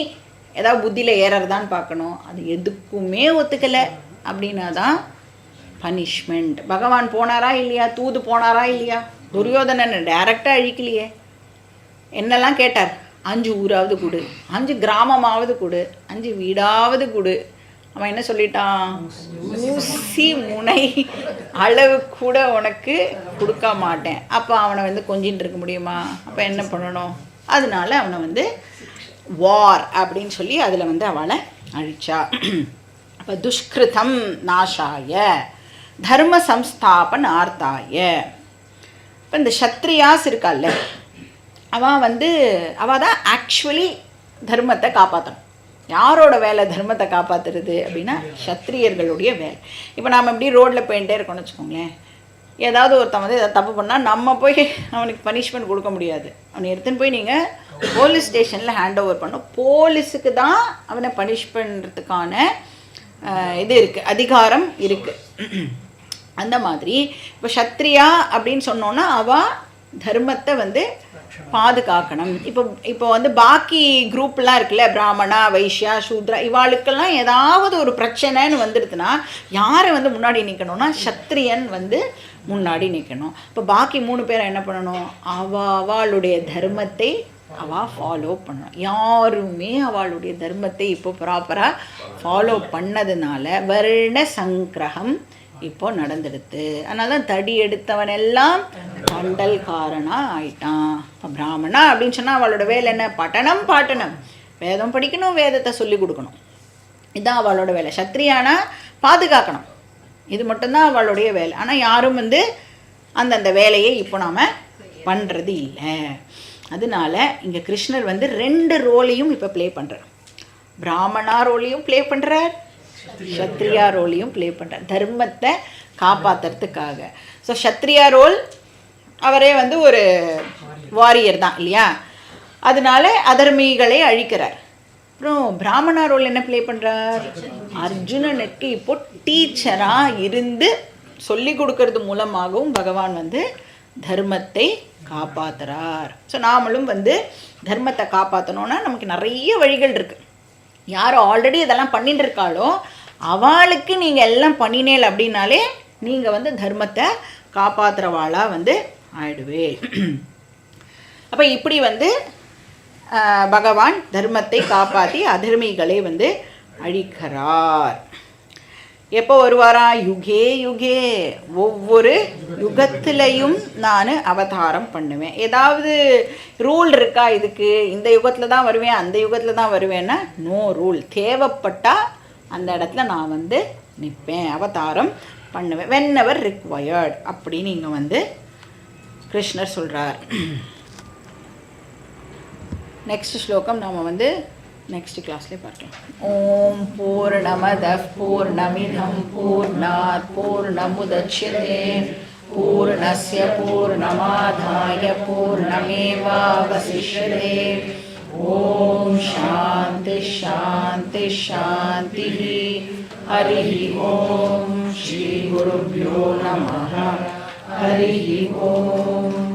ஏதாவது புத்தியில் ஏறறதான்னு பார்க்கணும். அது எதுக்குமே ஒத்துக்கலை அப்படின்னா தான் பனிஷ்மெண்ட். பகவான் போனாரா இல்லையா? தூது போனாரா இல்லையா? துரியோதனன் டைரக்டாக அழிக்கலையே. என்னெல்லாம் கேட்டார்? 5 ஊராவது கொடு, 5 கிராமமாவது கொடு, 5 வீடாவது கொடு. அவன் என்ன சொல்லிட்டான்? ஊசி முனை அளவு கூட உனக்கு கொடுக்க மாட்டேன். அப்போ அவனை வந்து கொஞ்சின்னு இருக்க முடியுமா? அப்போ என்ன பண்ணணும்? அதனால அவனை வந்து வார் அப்படின்னு சொல்லி அதில் வந்து அவளை அழிச்சா. அப்போ துஷ்கிருதம் நாசாய தர்ம சம்ஸ்தாபனார்த்தாய. இப்போ இந்த சத்ரியாஸ் இருக்கால்ல, அவள் வந்து அவள் தான் ஆக்சுவலி தர்மத்தை காப்பாற்றணும். யாரோட வேலை தர்மத்தை காப்பாற்றுறது அப்படின்னா சத்திரியர்களுடைய வேலை. இப்போ நாம் எப்படி ரோட்டில் போயிட்டே இருக்கோம்னு வச்சுக்கோங்களேன், ஏதாவது ஒருத்தன் வந்து எதாவது தப்பு பண்ணால் நம்ம போய் அவனுக்கு பனிஷ்மெண்ட் கொடுக்க முடியாது. அவனை எடுத்துன்னு போய் நீங்கள் போலீஸ் ஸ்டேஷனில் ஹேண்ட் ஓவர் பண்ணும். போலீஸுக்கு தான் அவனை பனிஷ் பண்ணுறதுக்கான இது இருக்குது, அதிகாரம் இருக்குது. அந்த மாதிரி இப்போ சத்ரியா அப்படின்னு சொன்னோன்னா அவள் தர்மத்தை வந்து பாதுகாக்கணும். இப்போ வந்து பாக்கி குரூப்லாம் இருக்குல்ல, பிராமணா வைஷ்யா சூத்ரா, இவாளுக்கெல்லாம் ஏதாவது ஒரு பிரச்சனைன்னு வந்துடுதுன்னா யாரை வந்து முன்னாடி நிற்கணும்னா சத்திரியன் வந்து முன்னாடி நிற்கணும். இப்போ பாக்கி 3 பேரை என்ன பண்ணணும்? அவளுடைய தர்மத்தை அவள் ஃபாலோ பண்ணணும். யாருமே அவளுடைய தர்மத்தை இப்போ ப்ராப்பராக ஃபாலோ பண்ணதுனால வர்ண சங்கிரகம் இப்போ நடந்துடுது. அதனால தான் தடி எடுத்தவனெல்லாம் கண்டல்காரனாக ஆயிட்டான். இப்போ பிராமணா அப்படின்னு சொன்னால் அவளோட வேலை என்ன? பட்டணம் பாட்டணம், வேதம் படிக்கணும், வேதத்தை சொல்லி கொடுக்கணும், இதுதான் அவளோட வேலை. சத்ரியானா பாதுகாக்கணும், இது மட்டும்தான் அவளுடைய வேலை. ஆனால் யாரும் வந்து அந்தந்த வேலையை இப்போ நாம் பண்ணுறது இல்லை. அதனால இங்கே கிருஷ்ணர் வந்து 2 ரோலையும் இப்போ ப்ளே பண்ணுறார். பிராமணா ரோலையும் ப்ளே பண்ணுறார், சத்ரியா ரோலையும் ப்ளே பண்ணுறார், தர்மத்தை காப்பாற்றுறதுக்காக. ஸோ சத்ரியா ரோல் அவரே வந்து ஒரு வாரியர் தான் இல்லையா, அதனால அதர்மிகளை அழிக்கிறார். அப்புறம் பிராமணா ரோல் என்ன ப்ளே பண்ணுறார்? அர்ஜுனனுக்கு இப்போ டீச்சராக இருந்து சொல்லி கொடுக்கறது மூலமாகவும் பகவான் வந்து தர்மத்தை காப்பாற்றுறார். ஸோ நாமளும் வந்து தர்மத்தை காப்பாற்றணுன்னா நமக்கு நிறைய வழிகள் இருக்குது. யார் ஆல்ரெடி இதெல்லாம் பண்ணிட்டு இருக்காளோ அவளுக்கு நீங்கள் எல்லாம் பண்ணினேல் அப்படின்னாலே நீங்கள் வந்து தர்மத்தை காப்பாற்றுறவாளாக வந்து ஆயிடுவேன். அப்போ இப்படி வந்து பகவான் தர்மத்தை காப்பாற்றி அதர்மிகளை வந்து அழிக்கிறார். எப்போ வருவாரா? யுகே யுகே, ஒவ்வொரு யுகத்திலையும் நான் அவதாரம் பண்ணுவேன். ஏதாவது ரூல் இருக்கா இதுக்கு? இந்த யுகத்தில் தான் வருவேன், அந்த யுகத்தில் தான் வருவேன்னா நோ ரூல். தேவைப்பட்டால் அந்த இடத்துல நான் வந்து நிற்பேன், அவதாரம் பண்ணுவேன். வென்எவர் ரிக்வயர்ட் அப்படின்னு இங்கே வந்து கிருஷ்ணர் சொல்கிறார். நெக்ஸ்ட் ஸ்லோகம் நாம் வந்து நெக்ஸ்ட் கிளாஸ்லேயே பார்க்கலாம். ஓம் பூர்ணமதః பூர்ணமிதம் பூர்ணாத் பூர்ணமுதச்யதே பூர்ணஸ்ய பூர்ணமாதாய பூர்ணமேவாவசிஷ்யதே. ஓம் சாந்தி சாந்தி சாந்தி. ஹரி ஓம். ஸ்ரீ குருப்யோ நமः. ஹரி ஓம்.